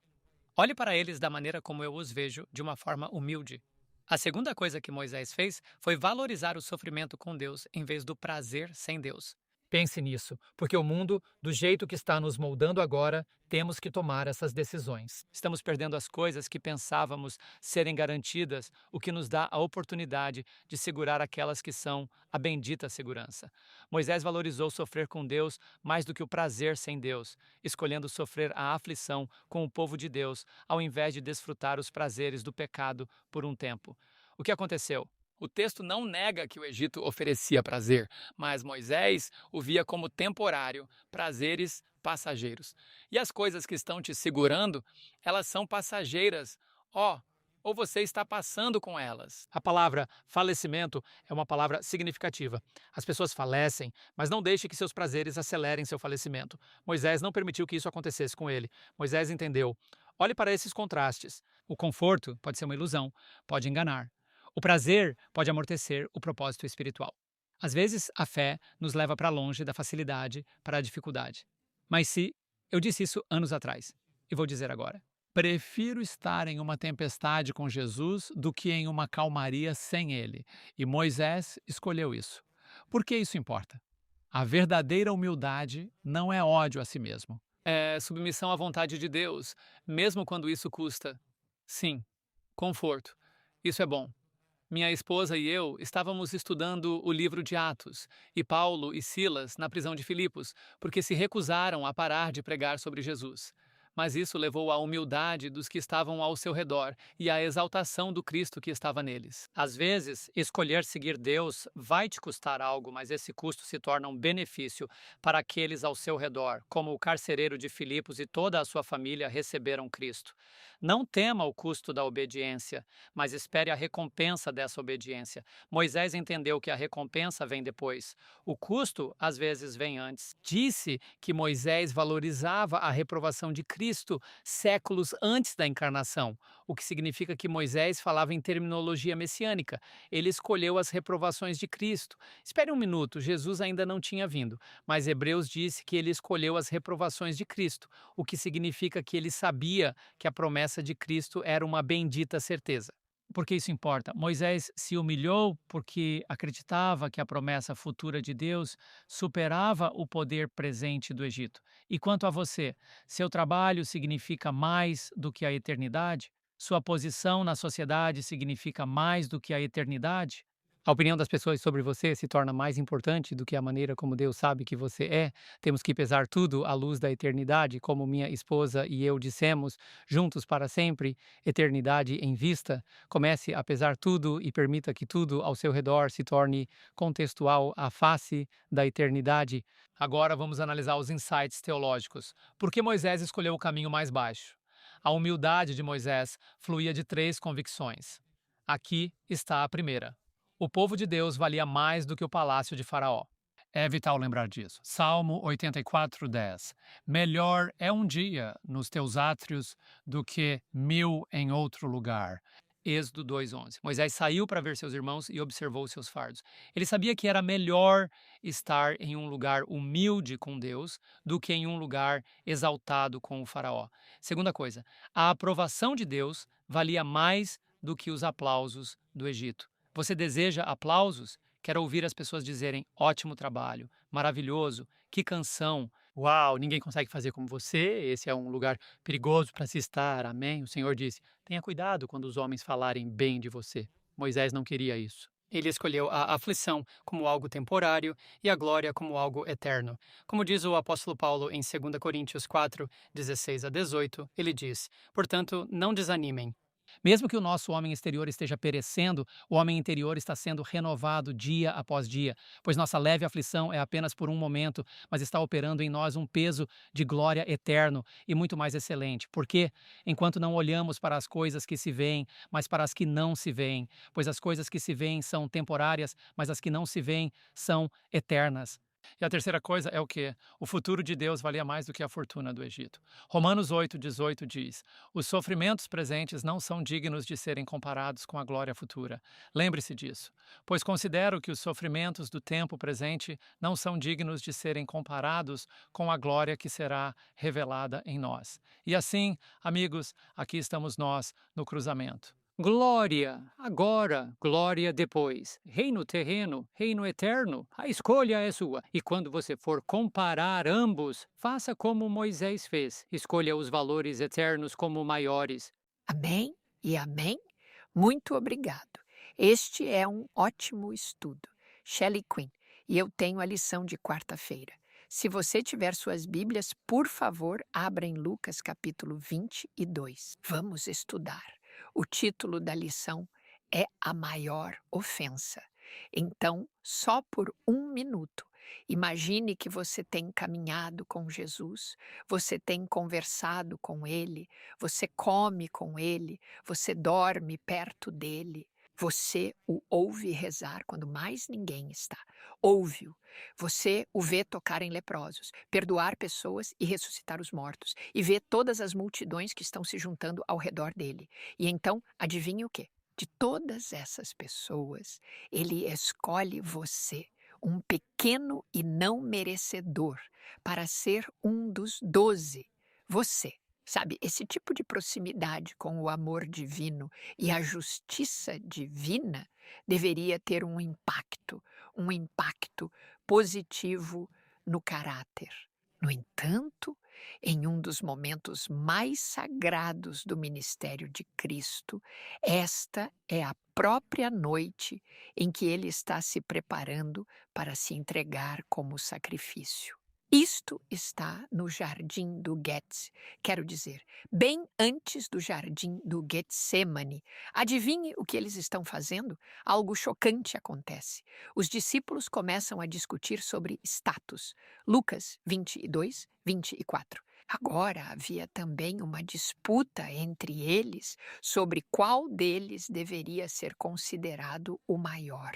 Olhe para eles da maneira como eu os vejo, de uma forma humilde. A segunda coisa que Moisés fez foi valorizar o sofrimento com Deus em vez do prazer sem Deus. Pense nisso, porque o mundo, do jeito que está nos moldando agora, temos que tomar essas decisões. Estamos perdendo as coisas que pensávamos serem garantidas, o que nos dá a oportunidade de segurar aquelas que são a bendita segurança. Moisés valorizou sofrer com Deus mais do que o prazer sem Deus, escolhendo sofrer a aflição com o povo de Deus, ao invés de desfrutar os prazeres do pecado por um tempo. O que aconteceu? O texto não nega que o Egito oferecia prazer, mas Moisés o via como temporário, prazeres passageiros. E as coisas que estão te segurando, elas são passageiras. Ou você está passando com elas. A palavra falecimento é uma palavra significativa. As pessoas falecem, mas não deixe que seus prazeres acelerem seu falecimento. Moisés não permitiu que isso acontecesse com ele. Moisés entendeu. Olhe para esses contrastes. O conforto pode ser uma ilusão, pode enganar. O prazer pode amortecer o propósito espiritual. Às vezes, a fé nos leva para longe da facilidade, para a dificuldade. Mas se eu disse isso anos atrás, e vou dizer agora. Prefiro estar em uma tempestade com Jesus do que em uma calmaria sem ele. E Moisés escolheu isso. Por que isso importa? A verdadeira humildade não é ódio a si mesmo. É submissão à vontade de Deus, mesmo quando isso custa. Sim, conforto. Isso é bom. Minha esposa e eu estávamos estudando o livro de Atos, e Paulo e Silas na prisão de Filipos, porque se recusaram a parar de pregar sobre Jesus. Mas isso levou à humildade dos que estavam ao seu redor e à exaltação do Cristo que estava neles. Às vezes, escolher seguir Deus vai te custar algo, mas esse custo se torna um benefício para aqueles ao seu redor, como o carcereiro de Filipos e toda a sua família receberam Cristo. Não tema o custo da obediência, mas espere a recompensa dessa obediência. Moisés entendeu que a recompensa vem depois. O custo, às vezes, vem antes. Disse que Moisés valorizava a reprovação de Cristo séculos antes da encarnação, o que significa que Moisés falava em terminologia messiânica. Ele escolheu as reprovações de Cristo. Espere um minuto, Jesus ainda não tinha vindo, mas Hebreus disse que ele escolheu as reprovações de Cristo, o que significa que ele sabia que a promessa de Cristo era uma bendita certeza. Por que isso importa? Moisés se humilhou porque acreditava que a promessa futura de Deus superava o poder presente do Egito. E quanto a você, seu trabalho significa mais do que a eternidade? Sua posição na sociedade significa mais do que a eternidade? A opinião das pessoas sobre você se torna mais importante do que a maneira como Deus sabe que você é. Temos que pesar tudo à luz da eternidade, como minha esposa e eu dissemos, juntos para sempre, eternidade em vista. Comece a pesar tudo e permita que tudo ao seu redor se torne contextual à face da eternidade. Agora vamos analisar os insights teológicos. Por que Moisés escolheu o caminho mais baixo? A humildade de Moisés fluía de 3 convicções. Aqui está a primeira. O povo de Deus valia mais do que o palácio de Faraó. É vital lembrar disso. Salmo 84:10. Melhor é um dia nos teus átrios do que 1000 em outro lugar. Êxodo 2:11. Moisés saiu para ver seus irmãos e observou seus fardos. Ele sabia que era melhor estar em um lugar humilde com Deus do que em um lugar exaltado com o Faraó. Segunda coisa, a aprovação de Deus valia mais do que os aplausos do Egito. Você deseja aplausos? Quer ouvir as pessoas dizerem: ótimo trabalho, maravilhoso, que canção, uau, ninguém consegue fazer como você, esse é um lugar perigoso para se estar, amém? O Senhor disse: tenha cuidado quando os homens falarem bem de você. Moisés não queria isso. Ele escolheu a aflição como algo temporário e a glória como algo eterno. Como diz o apóstolo Paulo em 2 Coríntios 4:16-18, ele diz: portanto, não desanimem. Mesmo que o nosso homem exterior esteja perecendo, o homem interior está sendo renovado dia após dia, pois nossa leve aflição é apenas por um momento, mas está operando em nós um peso de glória eterno e muito mais excelente. Por quê? Enquanto não olhamos para as coisas que se veem, mas para as que não se veem, pois as coisas que se veem são temporárias, mas as que não se veem são eternas. E a terceira coisa é o quê? O futuro de Deus valia mais do que a fortuna do Egito. Romanos 8:18 diz: os sofrimentos presentes não são dignos de serem comparados com a glória futura. Lembre-se disso, pois considero que os sofrimentos do tempo presente não são dignos de serem comparados com a glória que será revelada em nós. E assim, amigos, aqui estamos nós no cruzamento. Glória agora, glória depois. Reino terreno, reino eterno. A escolha é sua. E quando você for comparar ambos, faça como Moisés fez. Escolha os valores eternos como maiores. Amém e amém? Muito obrigado. Este é um ótimo estudo. Shelley Quinn, e eu tenho a lição de quarta-feira. Se você tiver suas Bíblias, por favor, abra em Lucas capítulo 22. Vamos estudar. O título da lição é A Maior Ofensa. Então, só por um minuto, imagine que você tem caminhado com Jesus, você tem conversado com Ele, você come com Ele, você dorme perto dele, você o ouve rezar quando mais ninguém está. Ouve-o. Você o vê tocar em leprosos, perdoar pessoas e ressuscitar os mortos, e vê todas as multidões que estão se juntando ao redor dele. E então, adivinhe o quê? De todas essas pessoas, ele escolhe você, um pequeno e não merecedor, para ser um dos 12. Você. Sabe, esse tipo de proximidade com o amor divino e a justiça divina deveria ter um impacto positivo no caráter. No entanto, em um dos momentos mais sagrados do ministério de Cristo, esta é a própria noite em que ele está se preparando para se entregar como sacrifício. Isto está no jardim do Getz, quero dizer, bem antes do jardim do Getsemane. Adivinhe o que eles estão fazendo? Algo chocante acontece. Os discípulos começam a discutir sobre status. Lucas 22:24. Agora havia também uma disputa entre eles sobre qual deles deveria ser considerado o maior.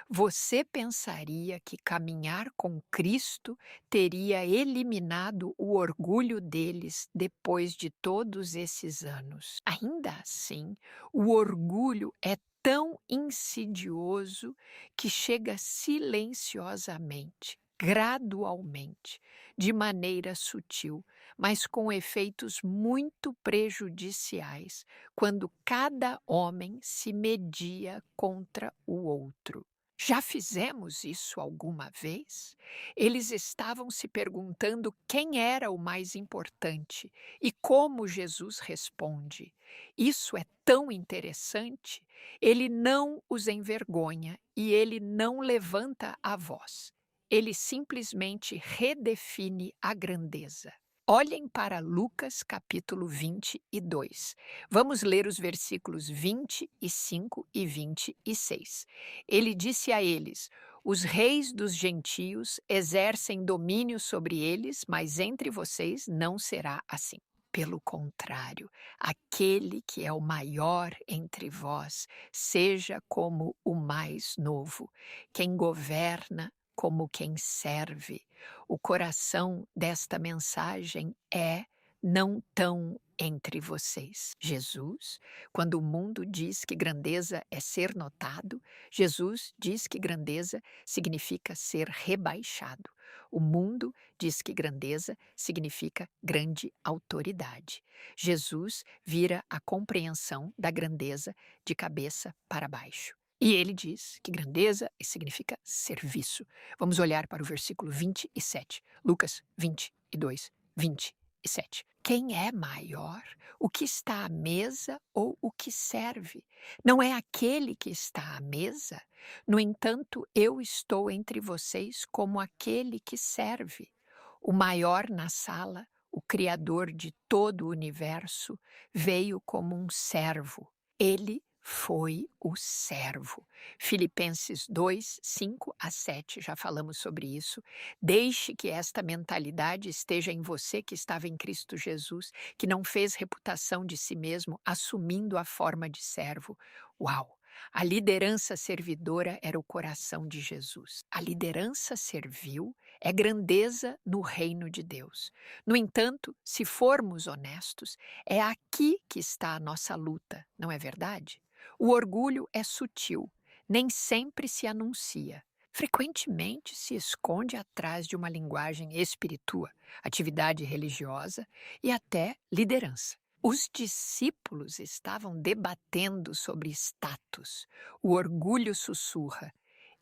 Você pensaria que caminhar com Cristo teria eliminado o orgulho deles depois de todos esses anos. Ainda assim, o orgulho é tão insidioso que chega silenciosamente, gradualmente, de maneira sutil, mas com efeitos muito prejudiciais, quando cada homem se media contra o outro. Já fizemos isso alguma vez? Eles estavam se perguntando quem era o mais importante e como Jesus responde. Isso é tão interessante. Ele não os envergonha e ele não levanta a voz. Ele simplesmente redefine a grandeza. Olhem para Lucas capítulo 22. Vamos ler os versículos 25 e 26. Ele disse a eles: os reis dos gentios exercem domínio sobre eles, mas entre vocês não será assim. Pelo contrário, aquele que é o maior entre vós, seja como o mais novo, quem governa como quem serve. O coração desta mensagem é: não tão entre vocês. Jesus, quando o mundo diz que grandeza é ser notado, Jesus diz que grandeza significa ser rebaixado. O mundo diz que grandeza significa grande autoridade. Jesus vira a compreensão da grandeza de cabeça para baixo. E ele diz que grandeza significa serviço. Vamos olhar para o versículo 27. Lucas 22, 27. Quem é maior? O que está à mesa ou o que serve? Não é aquele que está à mesa? No entanto, eu estou entre vocês como aquele que serve. O maior na sala, o Criador de todo o universo, veio como um servo. Ele foi o servo. Filipenses 2, 5 a 7, já falamos sobre isso. Deixe que esta mentalidade esteja em você que estava em Cristo Jesus, que não fez reputação de si mesmo, assumindo a forma de servo. Uau! A liderança servidora era o coração de Jesus. A liderança servil é grandeza no reino de Deus. No entanto, se formos honestos, é aqui que está a nossa luta, não é verdade? O orgulho é sutil, nem sempre se anuncia. Frequentemente se esconde atrás de uma linguagem espiritua, atividade religiosa e até liderança. Os discípulos estavam debatendo sobre status. O orgulho sussurra: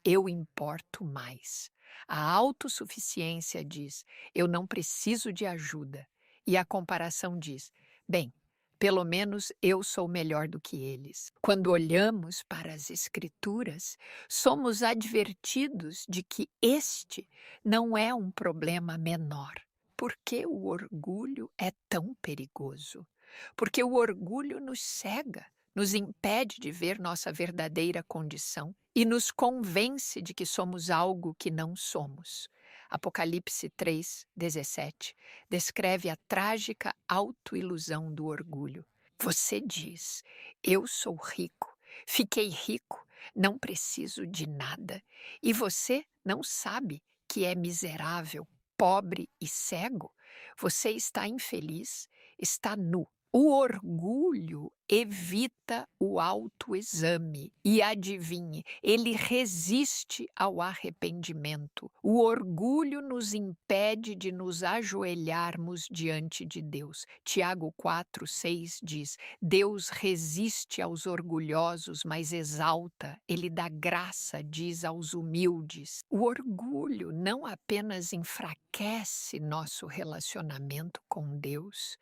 eu importo mais. A autossuficiência diz: eu não preciso de ajuda. E a comparação diz: bem, pelo menos eu sou melhor do que eles. Quando olhamos para as Escrituras, somos advertidos de que este não é um problema menor. Por que o orgulho é tão perigoso? Porque o orgulho nos cega, nos impede de ver nossa verdadeira condição e nos convence de que somos algo que não somos. Apocalipse 3, 17 descreve a trágica autoilusão do orgulho. Você diz: eu sou rico, fiquei rico, não preciso de nada. E você não sabe que é miserável, pobre e cego? Você está infeliz, está nu. O orgulho evita o autoexame e adivinhe, ele resiste ao arrependimento. O orgulho nos impede de nos ajoelharmos diante de Deus. Tiago 4, 6 diz: Deus resiste aos orgulhosos, mas exalta, ele dá graça, diz aos humildes. O orgulho não apenas enfraquece nosso relacionamento com Deus,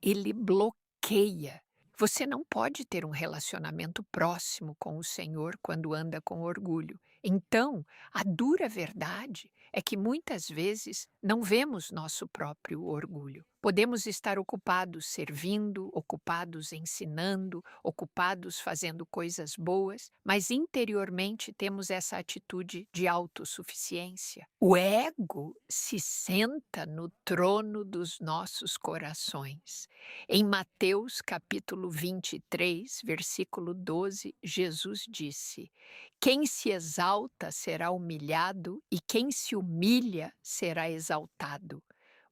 ele bloqueia. Você não pode ter um relacionamento próximo com o Senhor quando anda com orgulho. Então, a dura verdade é que muitas vezes não vemos nosso próprio orgulho. Podemos estar ocupados servindo, ocupados ensinando, ocupados fazendo coisas boas, mas interiormente temos essa atitude de autossuficiência. O ego se senta no trono dos nossos corações. Em Mateus capítulo 23, versículo 12, Jesus disse: quem se exalta será humilhado e quem se humilha será exaltado.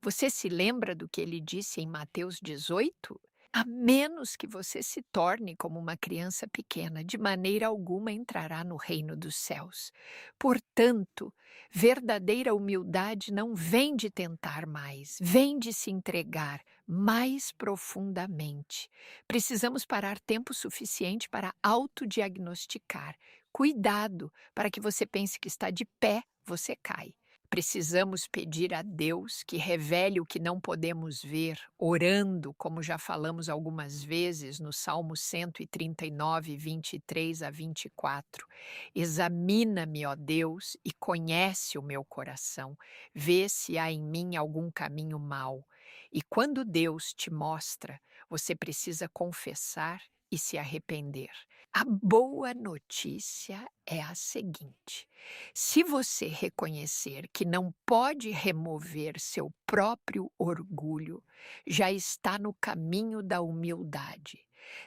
Você se lembra do que ele disse em Mateus 18? A menos que você se torne como uma criança pequena, de maneira alguma entrará no reino dos céus. Portanto, verdadeira humildade não vem de tentar mais, vem de se entregar mais profundamente. Precisamos parar tempo suficiente para autodiagnosticar Cuidado, para que você pense que está de pé, você cai. Precisamos pedir a Deus que revele o que não podemos ver, orando, como já falamos algumas vezes no Salmo 139, 23 a 24. Examina-me, ó Deus, e conhece o meu coração. Vê se há em mim algum caminho mau. E quando Deus te mostra, você precisa confessar e se arrepender. A boa notícia é a seguinte: se você reconhecer que não pode remover seu próprio orgulho, já está no caminho da humildade.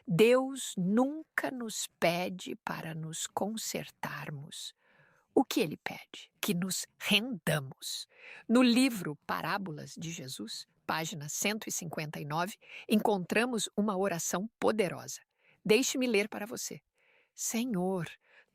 Deus nunca nos pede para nos consertarmos. O que ele pede? Que nos rendamos. No livro Parábolas de Jesus, página 159, encontramos uma oração poderosa. Deixe-me ler para você. Senhor,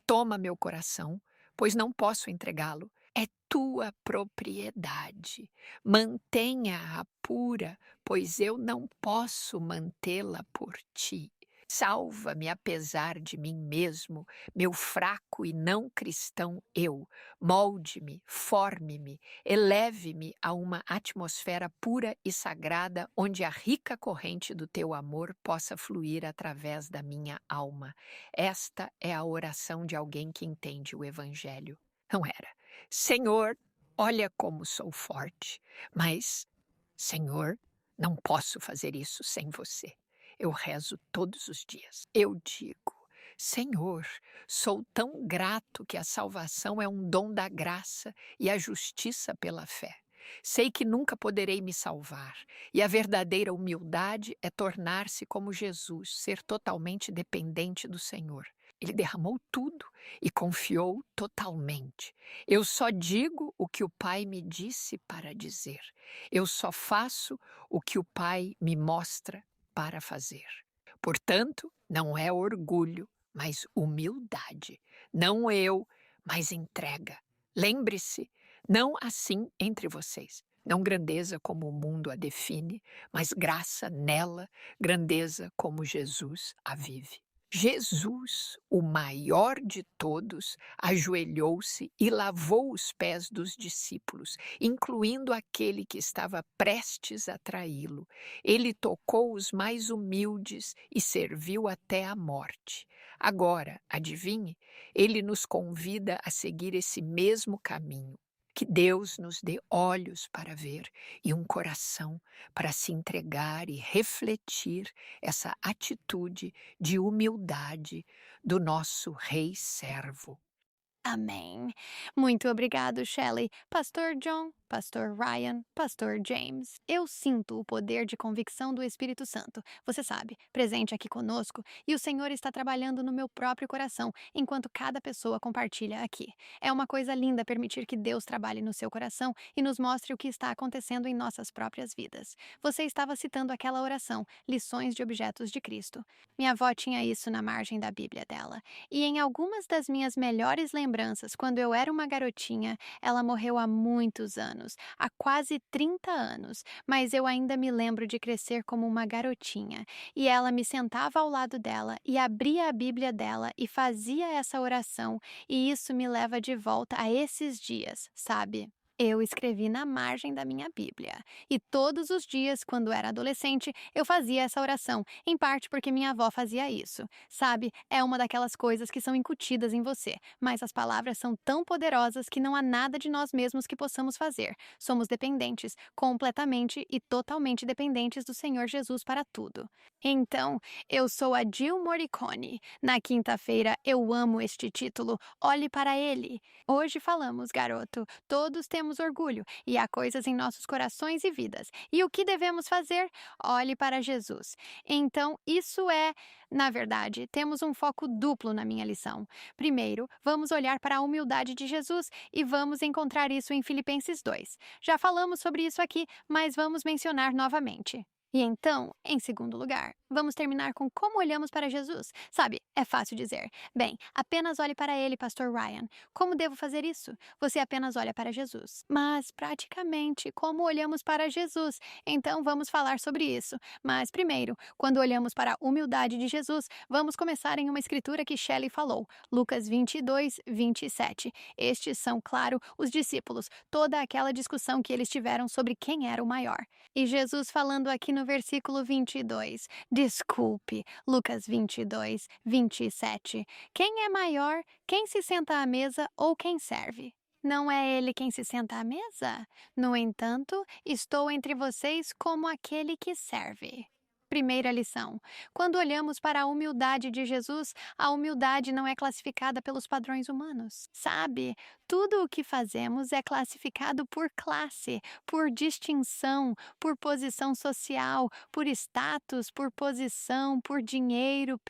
toma meu coração, pois não posso entregá-lo. É tua propriedade. Mantenha-a pura, pois eu não posso mantê-la por ti. Salva-me apesar de mim mesmo, meu fraco e não cristão eu. Molde-me, forme-me, eleve-me a uma atmosfera pura e sagrada, onde a rica corrente do teu amor possa fluir através da minha alma. Esta é a oração de alguém que entende o Evangelho. Não era: Senhor, olha como sou forte, mas, Senhor, não posso fazer isso sem você. Eu rezo todos os dias. Eu digo: Senhor, sou tão grato que a salvação é um dom da graça e a justiça pela fé. Sei que nunca poderei me salvar, e a verdadeira humildade é tornar-se como Jesus, ser totalmente dependente do Senhor. Ele derramou tudo e confiou totalmente. Eu só digo o que o Pai me disse para dizer. Eu só faço o que o Pai me mostra para fazer. Portanto, não é orgulho, mas humildade. Não eu, mas entrega. Lembre-se, não assim entre vocês. Não grandeza como o mundo a define, mas graça nela, grandeza como Jesus a vive. Jesus, o maior de todos, ajoelhou-se e lavou os pés dos discípulos, incluindo aquele que estava prestes a traí-lo. Ele tocou os mais humildes e serviu até a morte. Agora, adivinhe, ele nos convida a seguir esse mesmo caminho. Que Deus nos dê olhos para ver e um coração para se entregar e refletir essa atitude de humildade do nosso Rei Servo. Amém. Muito obrigado, Shelley. Pastor John, Pastor Ryan, Pastor James. Eu sinto o poder de convicção do Espírito Santo, você sabe, presente aqui conosco, e o Senhor está trabalhando no meu próprio coração, enquanto cada pessoa compartilha aqui. É uma coisa linda permitir que Deus trabalhe no seu coração e nos mostre o que está acontecendo em nossas próprias vidas. Você estava citando aquela oração, Lições de Objetos de Cristo. Minha avó tinha isso na margem da Bíblia dela. E em algumas das minhas melhores lembranças, quando eu era uma garotinha, ela morreu há muitos anos, há quase 30 anos, mas eu ainda me lembro de crescer como uma garotinha, e ela me sentava ao lado dela e abria a Bíblia dela e fazia essa oração, e isso me leva de volta a esses dias, sabe? Eu escrevi na margem da minha Bíblia. E todos os dias, quando era adolescente, eu fazia essa oração, em parte porque minha avó fazia isso. Sabe, é uma daquelas coisas que são incutidas em você, mas as palavras são tão poderosas que não há nada de nós mesmos que possamos fazer. Somos dependentes, completamente e totalmente dependentes do Senhor Jesus para tudo. Então, eu sou a Jill Morricone. Na quinta-feira, eu amo este título, Olhe para Ele. Hoje falamos, garoto, todos temos orgulho e há coisas em nossos corações e vidas. E o que devemos fazer? Olhe para Jesus. Então, na verdade, temos um foco duplo na minha lição. Primeiro, vamos olhar para a humildade de Jesus e vamos encontrar isso em Filipenses 2. Já falamos sobre isso aqui, mas vamos mencionar novamente. E então, em segundo lugar, vamos terminar com como olhamos para Jesus. Sabe, é fácil dizer. Bem, apenas olhe para ele, Pastor Ryan. Como devo fazer isso? Você apenas olha para Jesus. Mas, praticamente, como olhamos para Jesus? Então, vamos falar sobre isso. Mas, primeiro, quando olhamos para a humildade de Jesus, vamos começar em uma escritura que Shelley falou, Lucas 22, 27. Estes são, claro, os discípulos, toda aquela discussão que eles tiveram sobre quem era o maior. E Jesus falando aqui no versículo 22, desculpe, Lucas 22, 27. Quem é maior, quem se senta à mesa ou quem serve? Não é ele quem se senta à mesa? No entanto, estou entre vocês como aquele que serve. Primeira lição. Quando olhamos para a humildade de Jesus, a humildade não é classificada pelos padrões humanos. Sabe, tudo o que fazemos é classificado por classe, por distinção, por posição social, por status, por posição, por dinheiro,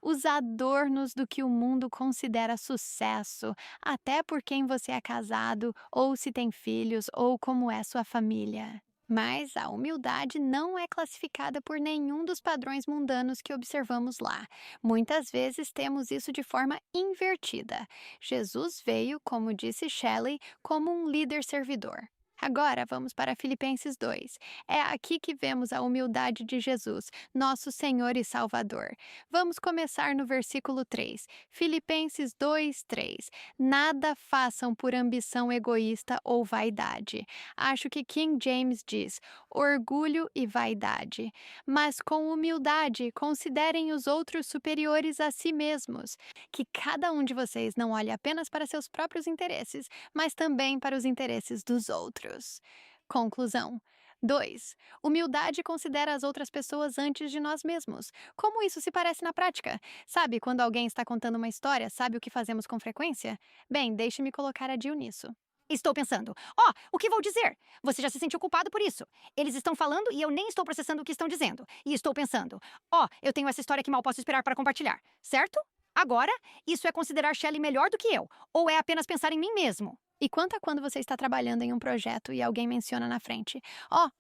os adornos do que o mundo considera sucesso, até por quem você é casado, ou se tem filhos, ou como é sua família. Mas a humildade não é classificada por nenhum dos padrões mundanos que observamos lá. Muitas vezes temos isso de forma invertida. Jesus veio, como disse Shelley, como um líder servidor. Agora vamos para Filipenses 2. É aqui que vemos a humildade de Jesus, nosso Senhor e Salvador. Vamos começar no versículo 3. Filipenses 2, 3. Nada façam por ambição egoísta ou vaidade. Acho que King James diz orgulho e vaidade. Mas com humildade considerem os outros superiores a si mesmos. Que cada um de vocês não olhe apenas para seus próprios interesses, mas também para os interesses dos outros. Conclusão. 2. Humildade considera as outras pessoas antes de nós mesmos. Como isso se parece na prática? Sabe quando alguém está contando uma história, sabe o que fazemos com frequência? Bem, deixe-me colocar a Jill nisso. Estou pensando, o que vou dizer? Você já se sentiu culpado por isso. Eles estão falando e eu nem estou processando o que estão dizendo. E estou pensando, eu tenho essa história que mal posso esperar para compartilhar, certo? Agora, isso é considerar Shelley melhor do que eu, ou é apenas pensar em mim mesmo? E quanto a quando você está trabalhando em um projeto e alguém menciona na frente,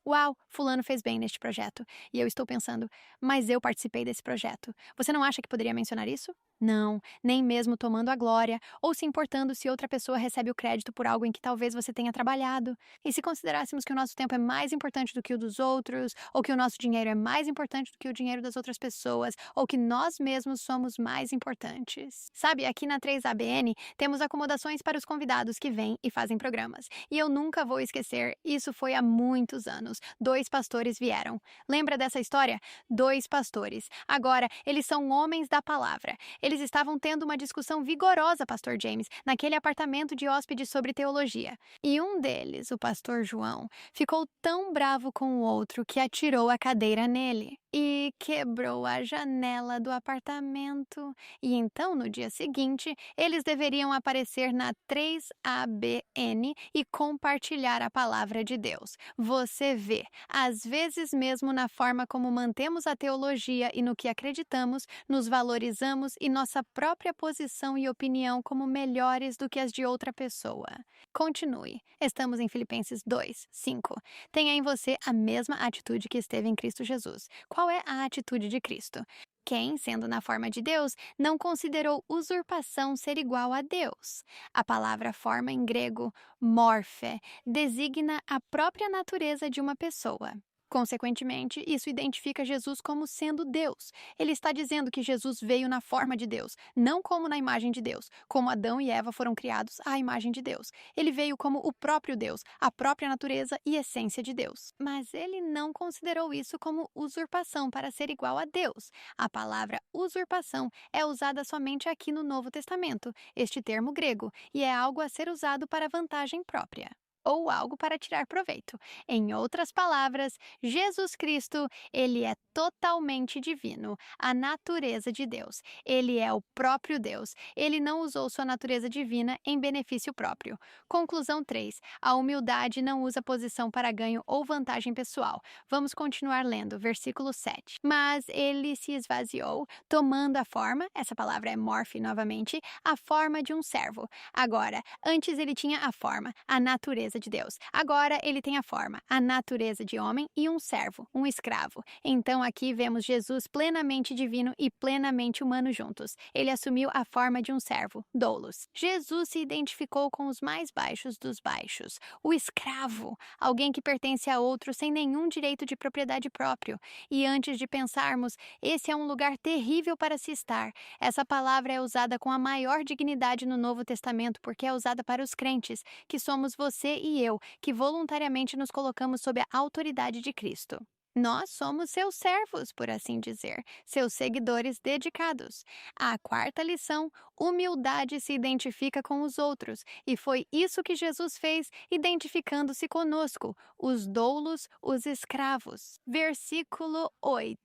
uau, fulano fez bem neste projeto. E eu estou pensando, mas eu participei desse projeto. Você não acha que poderia mencionar isso? Não, nem mesmo tomando a glória, ou se importando se outra pessoa recebe o crédito por algo em que talvez você tenha trabalhado. E se considerássemos que o nosso tempo é mais importante do que o dos outros, ou que o nosso dinheiro é mais importante do que o dinheiro das outras pessoas, ou que nós mesmos somos mais importantes. Sabe, aqui na 3ABN temos acomodações para os convidados que vêm e fazem programas. E eu nunca vou esquecer, isso foi há muitos anos. 2 pastores vieram. Lembra dessa história? 2 pastores. Agora, eles são homens da palavra. Eles estavam tendo uma discussão vigorosa, Pastor James, naquele apartamento de hóspedes sobre teologia. E um deles, o pastor João, ficou tão bravo com o outro que atirou a cadeira nele e quebrou a janela do apartamento. E então, no dia seguinte, eles deveriam aparecer na 3ABN e compartilhar a palavra de Deus. Você vê, às vezes mesmo na forma como mantemos a teologia e no que acreditamos, nos valorizamos e nossa própria posição e opinião como melhores do que as de outra pessoa. Continue. Estamos em Filipenses 2, 5. Tenha em você a mesma atitude que esteve em Cristo Jesus. Qual é a atitude de Cristo? Quem, sendo na forma de Deus, não considerou usurpação ser igual a Deus. A palavra forma em grego, morphe, designa a própria natureza de uma pessoa. Consequentemente, isso identifica Jesus como sendo Deus. Ele está dizendo que Jesus veio na forma de Deus, não como na imagem de Deus, como Adão e Eva foram criados à imagem de Deus. Ele veio como o próprio Deus, a própria natureza e essência de Deus. Mas ele não considerou isso como usurpação para ser igual a Deus. A palavra usurpação é usada somente aqui no Novo Testamento, este termo grego, e é algo a ser usado para vantagem própria, ou algo para tirar proveito. Em outras palavras, Jesus Cristo, ele é totalmente divino, a natureza de Deus. Ele é o próprio Deus. Ele não usou sua natureza divina em benefício próprio. Conclusão 3. A humildade não usa posição para ganho ou vantagem pessoal. Vamos continuar lendo, versículo 7. Mas ele se esvaziou, tomando a forma, essa palavra é morphe novamente, a forma de um servo. Agora, antes ele tinha a forma, a natureza natureza de Deus. Agora ele tem a forma, a natureza de homem e um servo, um escravo. Então aqui vemos Jesus plenamente divino e plenamente humano juntos. Ele assumiu a forma de um servo, doulos. Jesus se identificou com os mais baixos dos baixos. O escravo, alguém que pertence a outro sem nenhum direito de propriedade próprio. E antes de pensarmos, esse é um lugar terrível para se estar. Essa palavra é usada com a maior dignidade no Novo Testamento porque é usada para os crentes, que somos você e eu, que voluntariamente nos colocamos sob a autoridade de Cristo. Nós somos seus servos, por assim dizer, seus seguidores dedicados. A quarta lição, humildade se identifica com os outros, e foi isso que Jesus fez, identificando-se conosco, os doulos, os escravos. Versículo 8.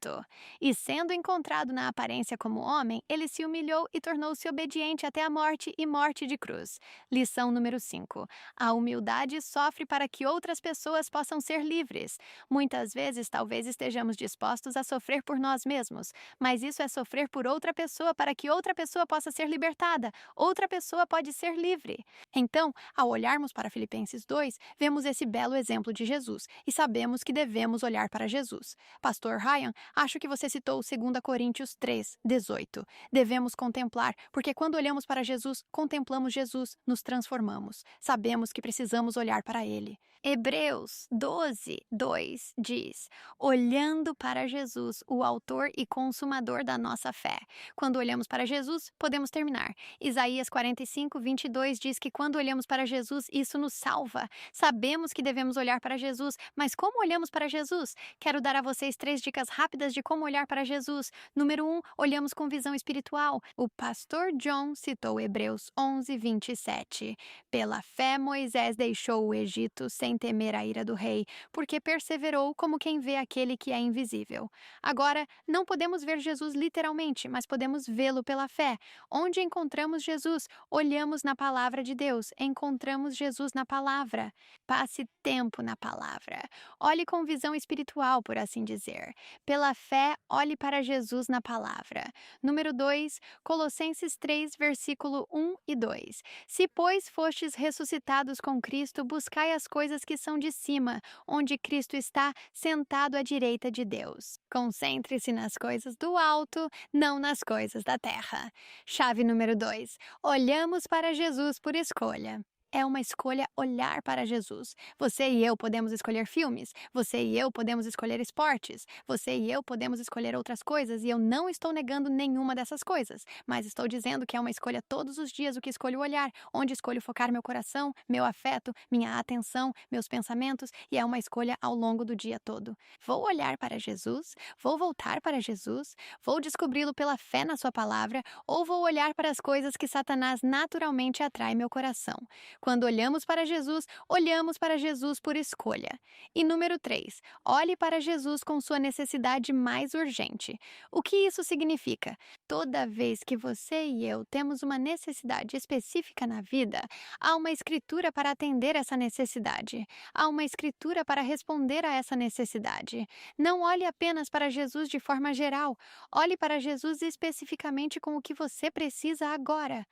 E sendo encontrado na aparência como homem, ele se humilhou e tornou-se obediente até a morte e morte de cruz. Lição número 5. A humildade sofre para que outras pessoas possam ser livres. Muitas vezes, talvez estejamos dispostos a sofrer por nós mesmos, mas isso é sofrer por outra pessoa para que outra pessoa possa ser libertada, outra pessoa pode ser livre. Então, ao olharmos para Filipenses 2, vemos esse belo exemplo de Jesus e sabemos que devemos olhar para Jesus. Pastor Ryan, acho que você citou 2 Coríntios 3, 18. Devemos contemplar, porque quando olhamos para Jesus, contemplamos Jesus, nos transformamos. Sabemos que precisamos olhar para Ele. Hebreus 12, 2 diz: olhando para Jesus, o autor e consumador da nossa fé. Quando olhamos para Jesus, podemos terminar. Isaías 45, 22 diz que quando olhamos para Jesus, isso nos salva. Sabemos que devemos olhar para Jesus, mas como olhamos para Jesus? Quero dar a vocês 3 dicas rápidas de como olhar para Jesus. Número 1, olhamos com visão espiritual. O pastor John citou Hebreus 11, 27. Pela fé, Moisés deixou o Egito sem temer a ira do rei, porque perseverou como quem vê aquele que é invisível. Agora, não podemos ver Jesus literalmente, mas podemos vê-lo pela fé. Onde encontramos Jesus? Olhamos na palavra de Deus, encontramos Jesus na palavra. Passe tempo na palavra. Olhe com visão espiritual, por assim dizer. Pela fé, olhe para Jesus na palavra. Número 2, Colossenses 3, versículo 1 e 2. Se, pois, fostes ressuscitados com Cristo, buscai as coisas que são de cima, onde Cristo está sentado à direita de Deus. Concentre-se nas coisas do alto, não nas coisas da terra. Chave número 2. Olhamos para Jesus por escolha. É uma escolha olhar para Jesus. Você e eu podemos escolher filmes, você e eu podemos escolher esportes, você e eu podemos escolher outras coisas e eu não estou negando nenhuma dessas coisas, mas estou dizendo que é uma escolha todos os dias o que escolho olhar, onde escolho focar meu coração, meu afeto, minha atenção, meus pensamentos e é uma escolha ao longo do dia todo. Vou olhar para Jesus? Vou voltar para Jesus? Vou descobri-lo pela fé na sua palavra ou vou olhar para as coisas que Satanás naturalmente atrai meu coração? Quando olhamos para Jesus por escolha. E número 3, olhe para Jesus com sua necessidade mais urgente. O que isso significa? Toda vez que você e eu temos uma necessidade específica na vida, há uma escritura para atender essa necessidade. Há uma escritura para responder a essa necessidade. Não olhe apenas para Jesus de forma geral. Olhe para Jesus especificamente com o que você precisa agora.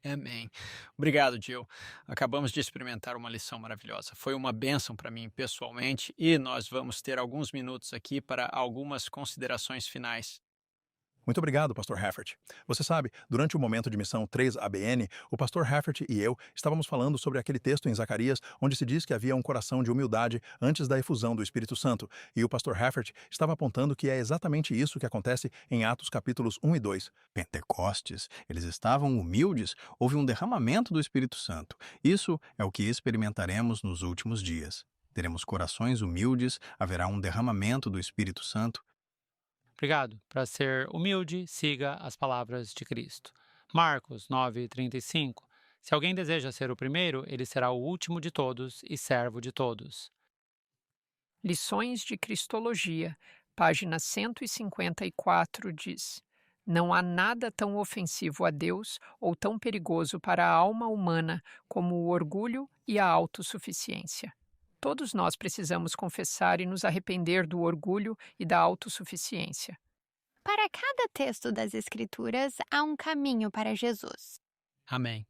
Amém. Obrigado, Jill. Acabamos de experimentar uma lição maravilhosa. Foi uma bênção para mim pessoalmente e nós vamos ter alguns minutos aqui para algumas considerações finais. Muito obrigado, Pastor Haffert. Você sabe, durante o momento de missão 3ABN, o Pastor Haffert e eu estávamos falando sobre aquele texto em Zacarias, onde se diz que havia um coração de humildade antes da efusão do Espírito Santo. E o Pastor Haffert estava apontando que é exatamente isso que acontece em Atos capítulos 1 e 2. Pentecostes, eles estavam humildes, houve um derramamento do Espírito Santo. Isso é o que experimentaremos nos últimos dias. Teremos corações humildes, haverá um derramamento do Espírito Santo. Obrigado. Para ser humilde, siga as palavras de Cristo. Marcos 9:35. Se alguém deseja ser o primeiro, ele será o último de todos e servo de todos. Lições de Cristologia, página 154, diz: não há nada tão ofensivo a Deus ou tão perigoso para a alma humana como o orgulho e a autossuficiência. Todos nós precisamos confessar e nos arrepender do orgulho e da autossuficiência. Para cada texto das Escrituras, há um caminho para Jesus. Amém.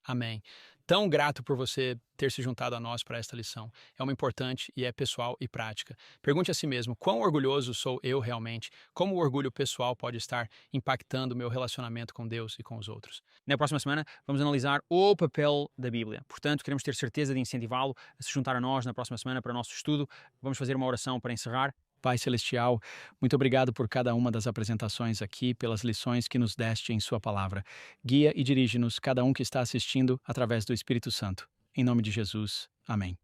Amém. tão grato por você ter se juntado a nós para esta lição. É uma importante e é pessoal e prática. Pergunte a si mesmo, quão orgulhoso sou eu realmente? Como o orgulho pessoal pode estar impactando o meu relacionamento com Deus e com os outros? Na próxima semana, vamos analisar o papel da Bíblia. Portanto, queremos ter certeza de incentivá-lo a se juntar a nós na próxima semana para o nosso estudo. Vamos fazer uma oração para encerrar. Pai Celestial, muito obrigado por cada uma das apresentações aqui, pelas lições que nos deste em sua palavra. Guia e dirige-nos, cada um que está assistindo, através do Espírito Santo. Em nome de Jesus. Amém.